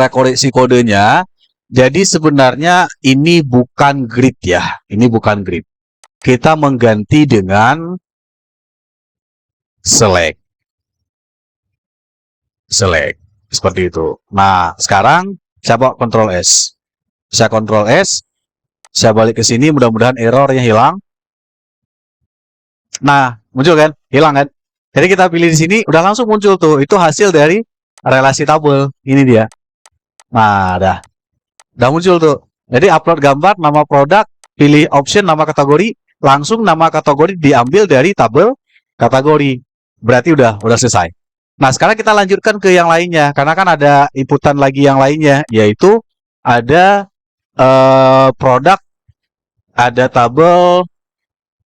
koreksi kodenya, jadi sebenarnya ini bukan grid ya. Ini bukan grid. Kita mengganti dengan select. Seperti itu. Nah, sekarang saya bawa Ctrl S. Saya Ctrl S. Saya balik ke sini, mudah-mudahan errornya hilang. Nah, muncul kan? Hilang kan? Jadi kita pilih di sini, udah langsung muncul tuh. Itu hasil dari relasi tabel. Ini dia. Nah, udah muncul tuh. Jadi upload gambar, nama produk, pilih option, nama kategori, langsung nama kategori diambil dari tabel kategori. Berarti udah selesai. Nah, sekarang kita lanjutkan ke yang lainnya. Karena kan ada inputan lagi yang lainnya, yaitu ada produk, ada tabel,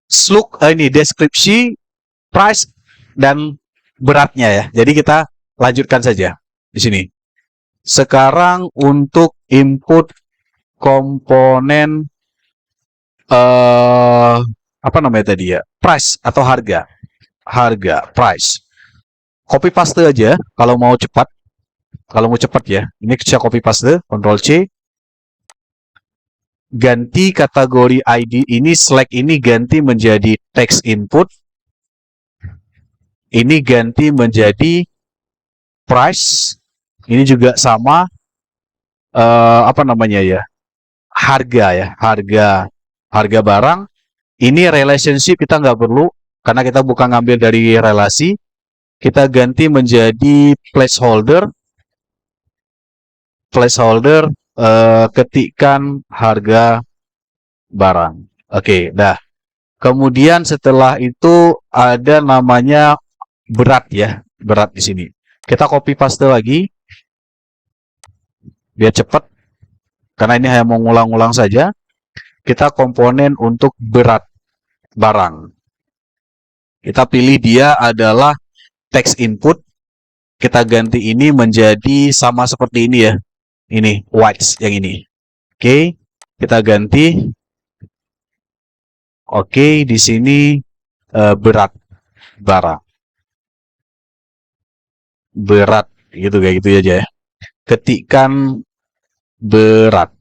slug, ini deskripsi, price, dan beratnya ya. Jadi kita lanjutkan saja di sini. Sekarang untuk input komponen apa namanya tadi ya? Price atau harga. Price. Copy paste aja kalau mau cepat. Kalau mau cepat ya. Ini saya copy paste, Ctrl C. Ganti kategori ID ini, select ini ganti menjadi text input. Ini ganti menjadi price. Ini juga sama apa namanya ya? Harga ya, harga barang. Ini relationship kita nggak perlu karena kita bukan ngambil dari relasi. Kita ganti menjadi placeholder. Ketikkan harga barang. Oke, dah. Kemudian setelah itu ada namanya berat ya, berat di sini. Kita copy paste lagi biar cepat. Karena ini hanya mengulang-ulang saja. Kita komponen untuk berat barang. Kita pilih dia adalah text input. Kita ganti ini menjadi sama seperti ini ya. Ini whites yang ini. Oke, kita ganti. Oke, di sini berat barang. Berat gitu kayak gitu aja ya. Ketikkan berat.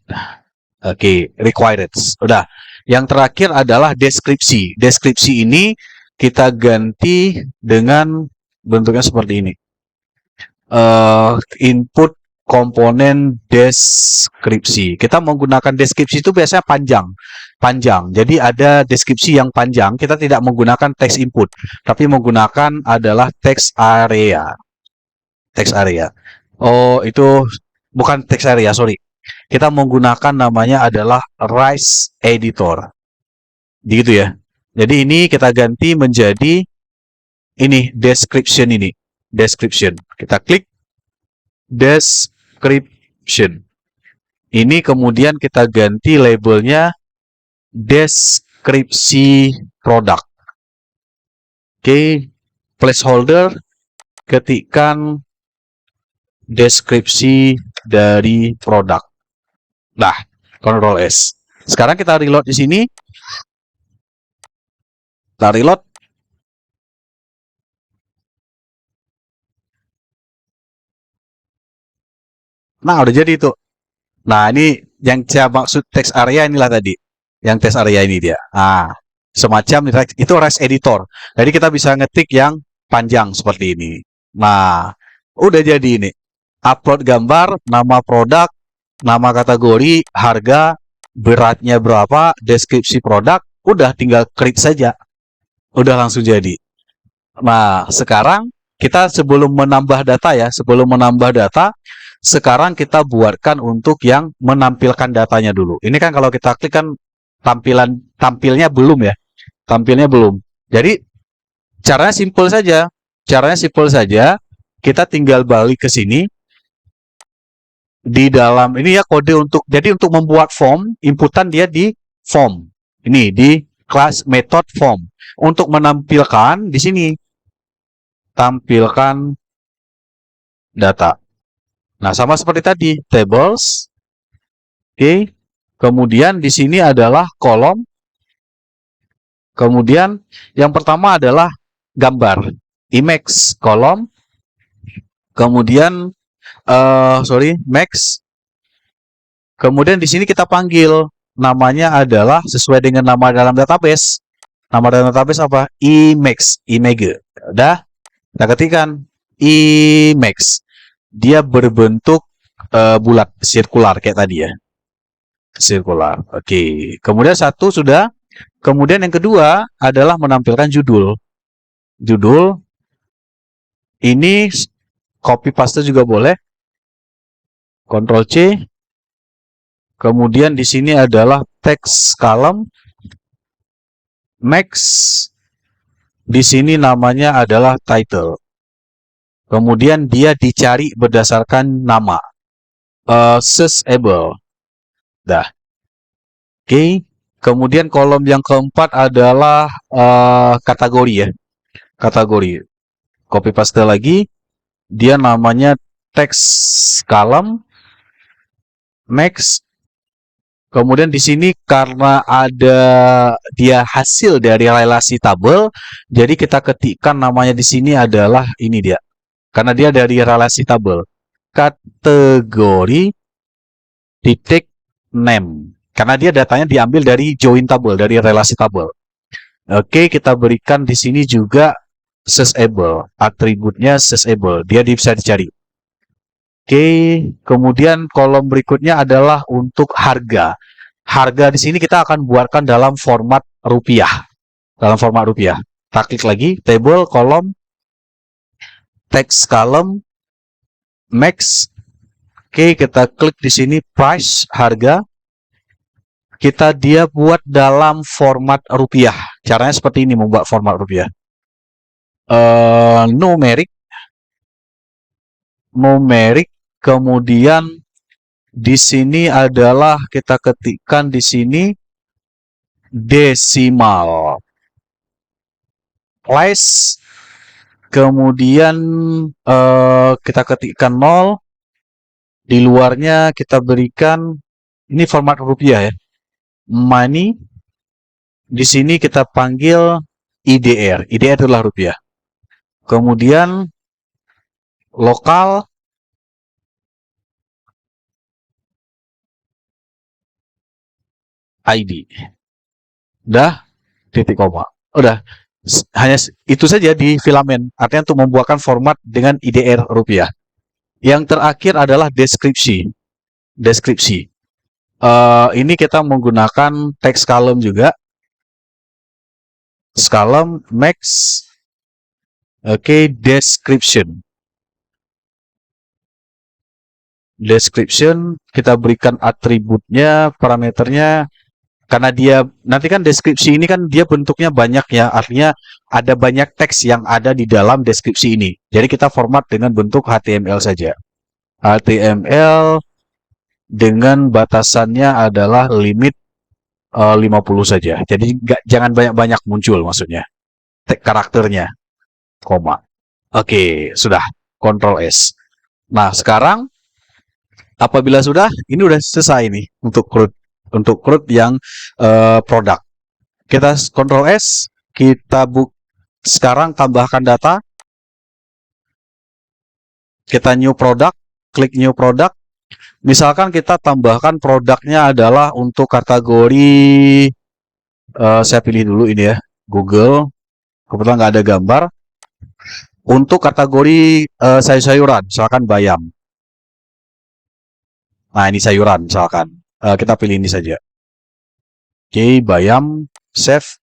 Oke, required. Udah. Yang terakhir adalah deskripsi. Deskripsi ini kita ganti dengan bentuknya seperti ini. Input komponen deskripsi. Kita menggunakan deskripsi itu biasanya panjang. Jadi ada deskripsi yang panjang. Kita tidak menggunakan text input, tapi menggunakan adalah text area. Text area. Oh, itu bukan text area, sorry. Kita menggunakan namanya adalah Rise Editor. Gitu ya. Jadi ini kita ganti menjadi ini description ini. Description. Kita klik description. Ini kemudian kita ganti labelnya deskripsi produk. Oke, placeholder, ketikkan deskripsi dari produk. Nah, Ctrl S. Sekarang kita reload di sini. Kita reload. Nah, udah jadi itu. Nah, ini yang saya maksud text area inilah tadi. Yang text area ini dia. Nah, Semacam itu REST editor. Jadi kita bisa ngetik yang panjang seperti ini. Nah, udah jadi ini. Upload gambar, nama produk, nama kategori, harga, beratnya berapa, deskripsi produk, udah tinggal klik saja. Udah langsung jadi. Nah, sekarang kita sebelum menambah data ya, sekarang kita buatkan untuk yang menampilkan datanya dulu. Ini kan kalau kita klik kan tampilnya belum ya. Tampilnya belum. Jadi caranya simpel saja. Kita tinggal balik ke sini. Di dalam ini ya kode untuk membuat form, inputan dia di form. Ini di class method form. Untuk menampilkan di sini tampilkan data. Nah, sama seperti tadi, tables. Oke. Kemudian di sini adalah kolom. Kemudian yang pertama adalah gambar. Image kolom. Kemudian max. Kemudian di sini kita panggil namanya adalah sesuai dengan nama dalam database. Nama dalam database apa? Image. Udah. Kita ketikkan Image. Dia berbentuk bulat, sirkular kayak tadi ya. Sirkular. Oke. Kemudian satu sudah. Kemudian yang kedua adalah menampilkan judul. Judul ini copy paste juga boleh. Ctrl C. Kemudian di sini adalah text column. Max. Di sini namanya adalah title. Kemudian dia dicari berdasarkan nama. Searchable. Dah. Oke. Kemudian kolom yang keempat adalah kategori ya. Kategori. Copy paste lagi. Dia namanya text column. Max. Kemudian di sini karena ada dia hasil dari relasi tabel, jadi kita ketikkan namanya di sini adalah ini dia. Karena dia dari relasi tabel. Kategori titik name. Karena dia datanya diambil dari join tabel, dari relasi tabel. Oke, kita berikan di sini juga searchable. Atributnya searchable. Dia bisa dicari. Oke, kemudian kolom berikutnya adalah untuk harga. Harga di sini kita akan buatkan dalam format rupiah. Dalam format rupiah. Kita klik lagi, table, kolom, text column, max. Oke, kita klik di sini price, harga. Dia buat dalam format rupiah. Caranya seperti ini membuat format rupiah. Numeric. Kemudian di sini adalah kita ketikkan di sini desimal place. Kemudian kita ketikkan 0. Di luarnya kita berikan ini format rupiah ya. Money. Di sini kita panggil IDR. IDR adalah rupiah. Kemudian lokal. ID. Udah, titik koma. Udah. Hanya itu saja di filament. Artinya untuk membuatkan format dengan IDR rupiah. Yang terakhir adalah deskripsi. Ini kita menggunakan text column juga. Column max. Oke, description. Description kita berikan atributnya, parameternya. Karena dia nanti kan deskripsi ini kan dia bentuknya banyak ya, artinya ada banyak teks yang ada di dalam deskripsi ini. Jadi kita format dengan bentuk HTML saja. HTML dengan batasannya adalah limit 50 saja. Jadi jangan banyak-banyak muncul maksudnya. Karakternya. Koma. Oke, sudah. Ctrl S. Nah, sekarang apabila sudah, ini udah selesai nih untuk CRUD yang produk. Kita Ctrl S, kita sekarang tambahkan data. Kita new product, klik new product. Misalkan kita tambahkan produknya adalah untuk kategori Saya pilih dulu ini ya, Google. Kebetulan nggak ada gambar. Untuk kategori sayur-sayuran, misalkan bayam. Nah, ini sayuran misalkan. Kita pilih ini saja. Oke, bayam, save.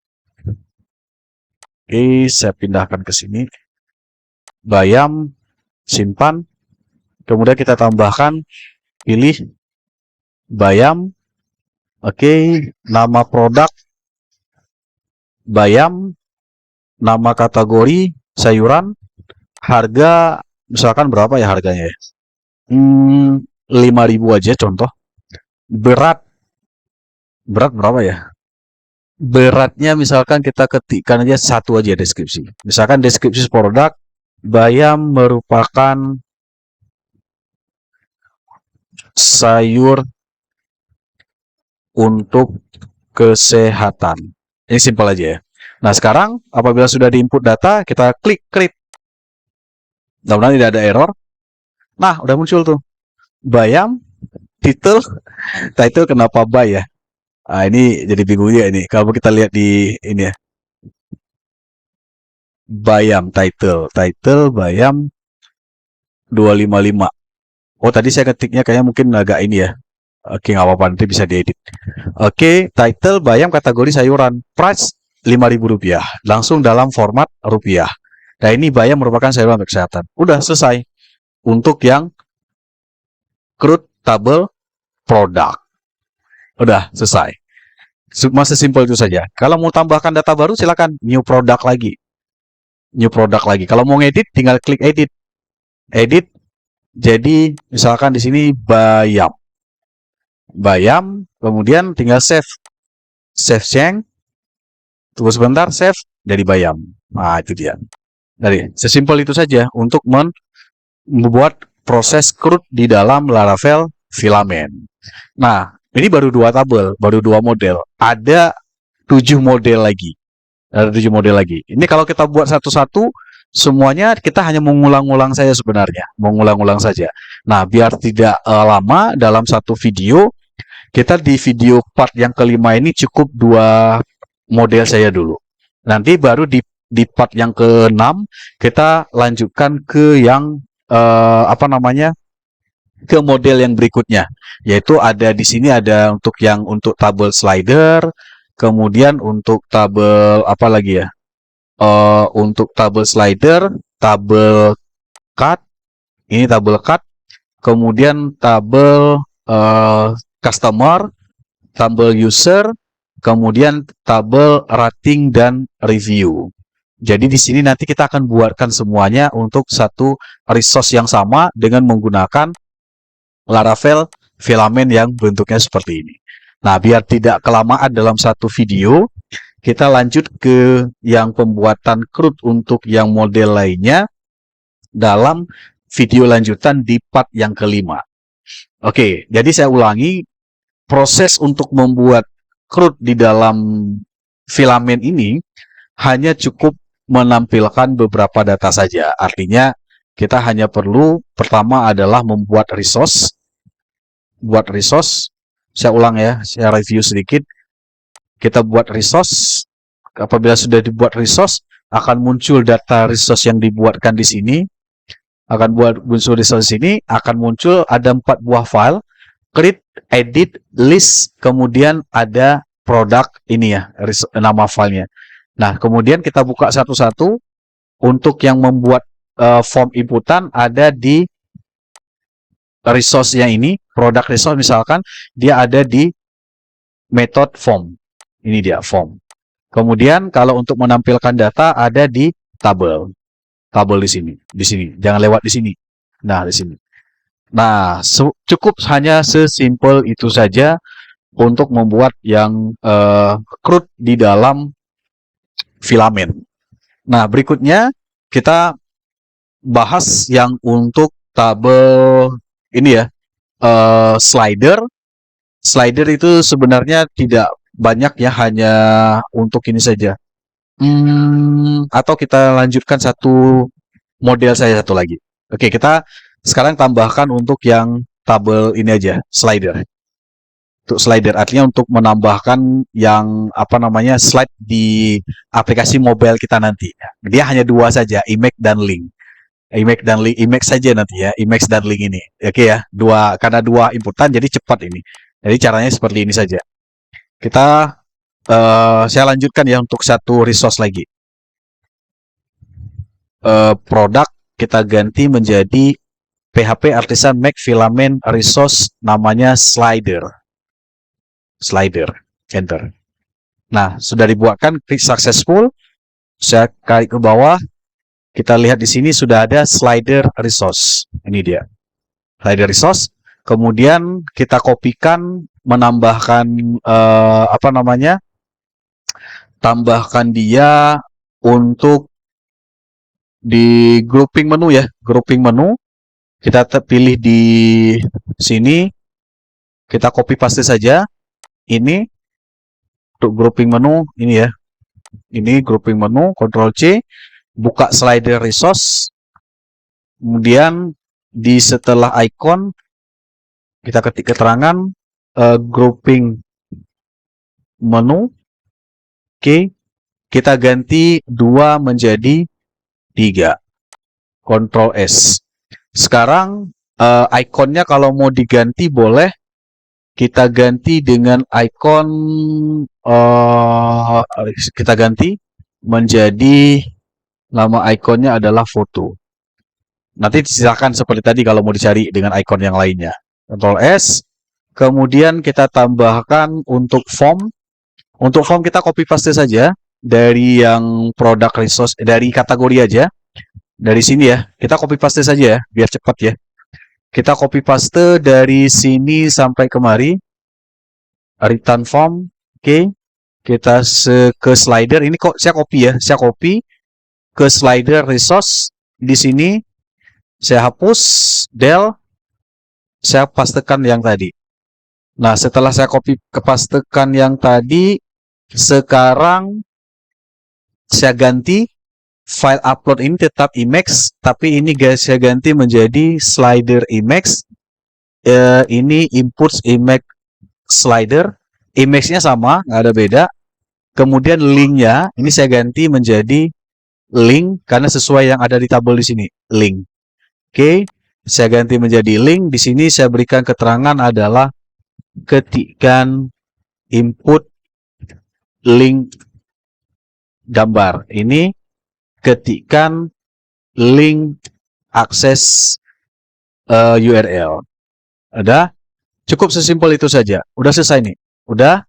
Oke, saya pindahkan ke sini. Bayam, simpan. Kemudian kita tambahkan, pilih bayam. Oke, nama produk bayam, nama kategori sayuran, harga misalkan berapa ya harganya ya? 5.000 aja contoh. Berat berapa ya? Beratnya misalkan kita ketikkan aja satu aja deskripsi. Misalkan deskripsi produk, bayam merupakan sayur untuk kesehatan. Ini simpel aja ya. Nah, sekarang apabila sudah diinput data, kita klik create. Mudah-mudahan tidak ada error. Nah, udah muncul tuh. Bayam, title kenapa bay ya? Nah, ini jadi bingung ya ini. Kalau kita lihat di ini ya. Bayam, title bayam 255. Oh, tadi saya ketiknya kayaknya mungkin agak ini ya. Oke, nggak apa-apa, nanti bisa diedit. Oke, title bayam kategori sayuran. Price Rp5.000. Langsung dalam format rupiah. Nah, ini bayam merupakan sayuran untuk kesehatan. Udah selesai. Untuk yang crude table product. Udah selesai. Masih simpel itu saja. Kalau mau tambahkan data baru, silakan new product lagi. New product lagi. Kalau mau ngedit, tinggal klik edit. Edit. Jadi, misalkan di sini bayam. Bayam, kemudian tinggal save. Save change. Tunggu sebentar, save. Jadi bayam. Nah, itu dia. Jadi, sesimpel itu saja untuk membuat proses crude di dalam Laravel filament. Nah, ini baru 2 tabel, baru 2 model. Ada 7 model lagi. Ada 7 model lagi. Ini kalau kita buat satu-satu, semuanya kita hanya mengulang-ulang saja sebenarnya. Mengulang-ulang saja. Nah, biar tidak lama dalam satu video, kita di video part yang kelima ini cukup 2 model saya dulu. Nanti baru di part yang ke-6 kita lanjutkan ke yang ke model yang berikutnya, yaitu ada di sini ada untuk tabel slider, kemudian untuk tabel apa lagi ya? Untuk tabel slider, tabel cut, ini tabel cut, kemudian tabel customer, tabel user, kemudian tabel rating dan review. Jadi di sini nanti kita akan buatkan semuanya untuk satu resource yang sama dengan menggunakan Laravel filament yang bentuknya seperti ini. Nah, biar tidak kelamaan dalam satu video, kita lanjut ke yang pembuatan crude untuk yang model lainnya dalam video lanjutan di part yang kelima. Oke, jadi saya ulangi, proses untuk membuat crude di dalam filament ini hanya cukup menampilkan beberapa data saja. Artinya, kita hanya perlu pertama adalah membuat resource. Buat resource, saya ulang ya, saya review sedikit. Kita buat resource. Apabila sudah dibuat resource, akan muncul data resource yang dibuatkan di sini. Akan muncul resource ini, akan muncul ada 4 buah file. Create, edit, list, kemudian ada produk ini ya, nama filenya. Nah, kemudian kita buka satu-satu. Untuk yang membuat form inputan ada di resource-nya ini, product resource misalkan, dia ada di method form. Ini dia, form. Kemudian kalau untuk menampilkan data ada di tabel. Tabel di sini, Jangan lewat di sini. Nah, di sini. Nah, cukup hanya sesimpel itu saja untuk membuat yang crude di dalam filament. Nah, berikutnya kita bahas yang untuk tabel ini ya, slider. Slider itu sebenarnya tidak banyak ya, hanya untuk ini saja. Atau kita lanjutkan satu model saya satu lagi. Oke, kita sekarang tambahkan untuk yang tabel ini aja, slider. Untuk slider artinya untuk menambahkan yang apa namanya slide di aplikasi mobile kita nanti. Dia hanya dua saja, Emacs dan Link. Emacs saja nanti ya, Emacs dan Link ini. Oke ya, karena dua inputan jadi cepat ini. Jadi caranya seperti ini saja. Saya lanjutkan ya untuk satu resource lagi. Produk kita ganti menjadi PHP Artisan Mac Filament Resource, namanya slider. Enter. Nah, sudah dibuatkan, klik successful. Saya klik ke bawah. Kita lihat di sini sudah ada slider resource. Ini dia. Slider resource. Kemudian kita kopikan, menambahkan tambahkan dia untuk di grouping menu ya. Grouping menu. Kita pilih di sini. Kita copy paste saja. Ini untuk grouping menu ini ya. Ini grouping menu, Ctrl C, buka slider resource. Kemudian di setelah icon kita ketik keterangan grouping menu. Oke. Kita ganti 2 menjadi 3. Ctrl S. Sekarang ikonnya kalau mau diganti boleh. Kita ganti dengan icon, kita ganti menjadi nama ikonnya adalah foto. Nanti silakan seperti tadi kalau mau dicari dengan icon yang lainnya. Ctrl S. Kemudian kita tambahkan untuk form. Untuk form kita copy paste saja dari yang product resource, dari kategori aja. Dari sini ya, kita copy paste saja ya, biar cepat ya. Kita copy paste dari sini sampai kemari. Return form. Oke. Kita ke slider. Ini kok saya copy ya. Saya copy ke slider resource. Di sini saya hapus del. Saya pastekan yang tadi. Nah, setelah saya copy kepastekan yang tadi, sekarang saya ganti file upload ini tetap Emacs, tapi ini guys saya ganti menjadi slider Emacs. Ini inputs Emacs slider. Emacs-nya sama, nggak ada beda. Kemudian link-nya ini saya ganti menjadi link karena sesuai yang ada di tabel di sini, link. Oke, saya ganti menjadi link. Di sini saya berikan keterangan adalah ketikkan input link gambar. Ini ketikkan link akses URL. Ada? Cukup sesimpel itu saja. Udah selesai nih. Udah.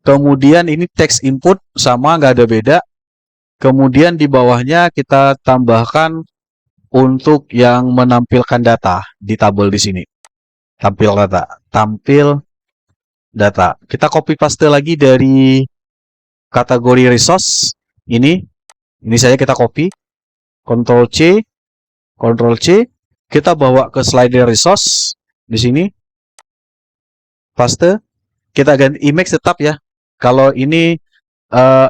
Kemudian ini text input sama, nggak ada beda. Kemudian di bawahnya kita tambahkan untuk yang menampilkan data di tabel di sini. Tampil data. Kita copy paste lagi dari kategori resource. Ini saja kita copy. Ctrl C. Kita bawa ke slider resource di sini. Paste. Kita ganti Emacs tetap ya. Kalau ini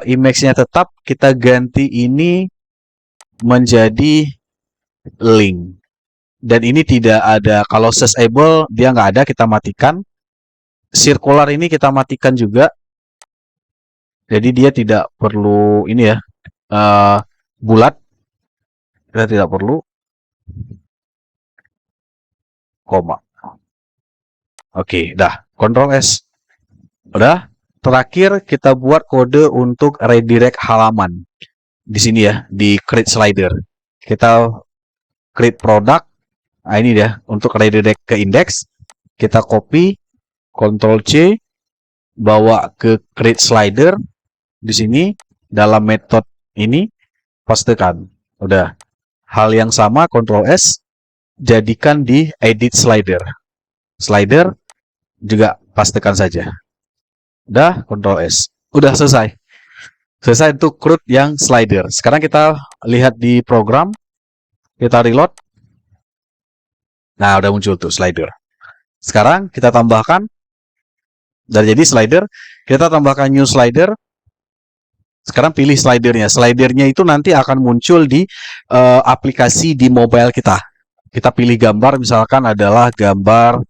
Emacs-nya tetap, kita ganti ini menjadi link. Dan ini tidak ada. Kalau searchable dia nggak ada, kita matikan. Circular ini kita matikan juga. Jadi dia tidak perlu ini ya. Bulat. Kita tidak perlu koma. Oke, dah. Ctrl S. Udah. Terakhir kita buat kode untuk redirect halaman. Di sini ya, di create slider. Kita create product. Nah, ini dia untuk redirect ke index. Kita copy, Ctrl C, bawa ke create slider. Di sini dalam metode ini pastekan. Udah. Hal yang sama Ctrl S, jadikan di edit slider. Slider juga pastekan saja. Udah, Ctrl S. Udah selesai. Selesai untuk CRUD yang slider. Sekarang kita lihat di program. Kita reload. Nah, udah muncul tuh slider. Sekarang kita tambahkan. Dan jadi slider. Kita tambahkan new slider. Sekarang pilih slidernya. Slidernya itu nanti akan muncul di aplikasi di mobile kita. Kita pilih gambar, misalkan adalah gambar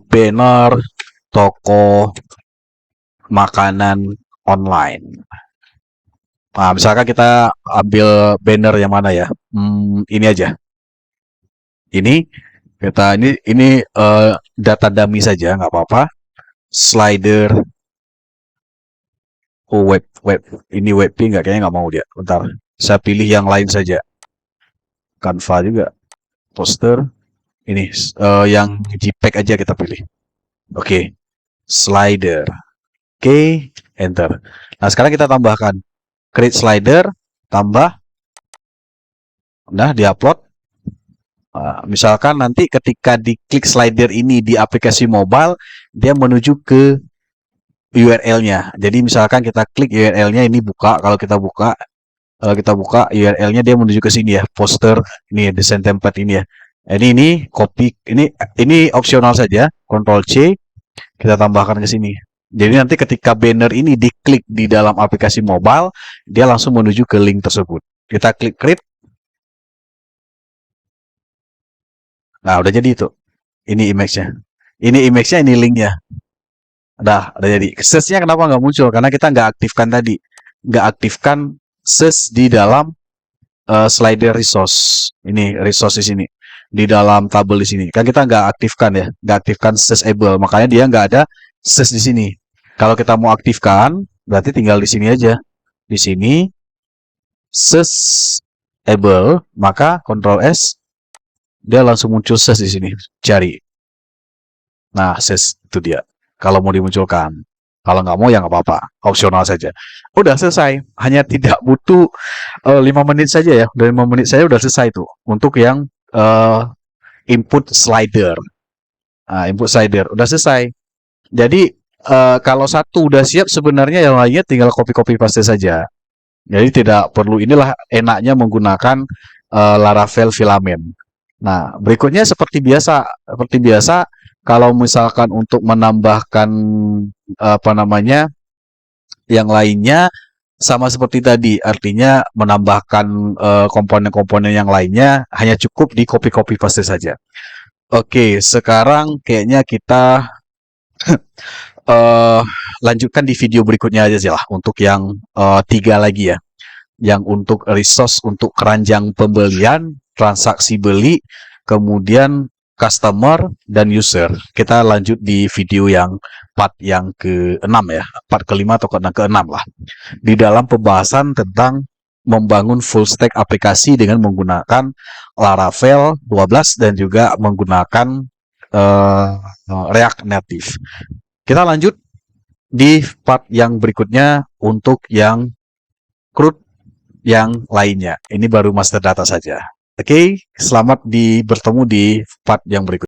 banner toko makanan online. Nah, misalkan kita ambil banner yang mana ya? Ini aja. Ini data dummy saja, nggak apa-apa. Slider. Oh, ini WebP nggak, kayaknya nggak mau dia. Bentar, saya pilih yang lain saja. Canva juga. Poster. Ini yang JPEG aja kita pilih. Oke. Slider. Oke, enter. Nah, sekarang kita tambahkan create slider, tambah. Nah, diupload. Misalkan nanti ketika diklik slider ini di aplikasi mobile, dia menuju ke URL-nya. Jadi misalkan kita klik URL-nya ini buka, kalau kita buka URL-nya dia menuju ke sini ya, poster ini desain template ini ya. Ini copy, ini opsional saja, Ctrl C, kita tambahkan ke sini. Jadi nanti ketika banner ini diklik di dalam aplikasi mobile, dia langsung menuju ke link tersebut. Kita klik create. Nah, udah jadi itu. Ini image-nya. Ini link-nya. Udah jadi. Search-nya kenapa nggak muncul? Karena kita nggak aktifkan tadi. Nggak aktifkan search di dalam slider resource. Ini resource di sini. Di dalam tabel di sini. Kan kita nggak aktifkan ya. Nggak aktifkan searchable. Makanya dia nggak ada search di sini. Kalau kita mau aktifkan, berarti tinggal di sini aja. Di sini searchable, maka Ctrl S, dia langsung muncul search di sini. Cari. Nah, search itu dia. Kalau mau dimunculkan. Kalau nggak mau ya nggak apa-apa. Opsional saja. Udah selesai. Hanya tidak butuh 5 menit saja ya. Dari 5 menit saya udah selesai tuh. Untuk yang input slider. Nah, input slider. Udah selesai. Jadi, kalau satu udah siap, sebenarnya yang lainnya tinggal copy-copy paste saja. Jadi tidak perlu, inilah enaknya menggunakan Laravel filament. Nah, berikutnya seperti biasa, kalau misalkan untuk menambahkan yang lainnya sama seperti tadi, artinya menambahkan komponen-komponen yang lainnya hanya cukup di copy-copy paste saja. Oke, sekarang kayaknya kita lanjutkan di video berikutnya aja sih lah untuk yang 3 lagi ya. Yang untuk resource untuk keranjang pembelian, transaksi beli, kemudian customer dan user. Kita lanjut di video yang part yang ke-6 ya, part ke-5 atau ke-6 lah. Di dalam pembahasan tentang membangun full stack aplikasi dengan menggunakan Laravel 12 dan juga menggunakan React Native. Kita lanjut di part yang berikutnya untuk yang CRUD yang lainnya. Ini baru master data saja. Oke, selamat bertemu di part yang berikutnya.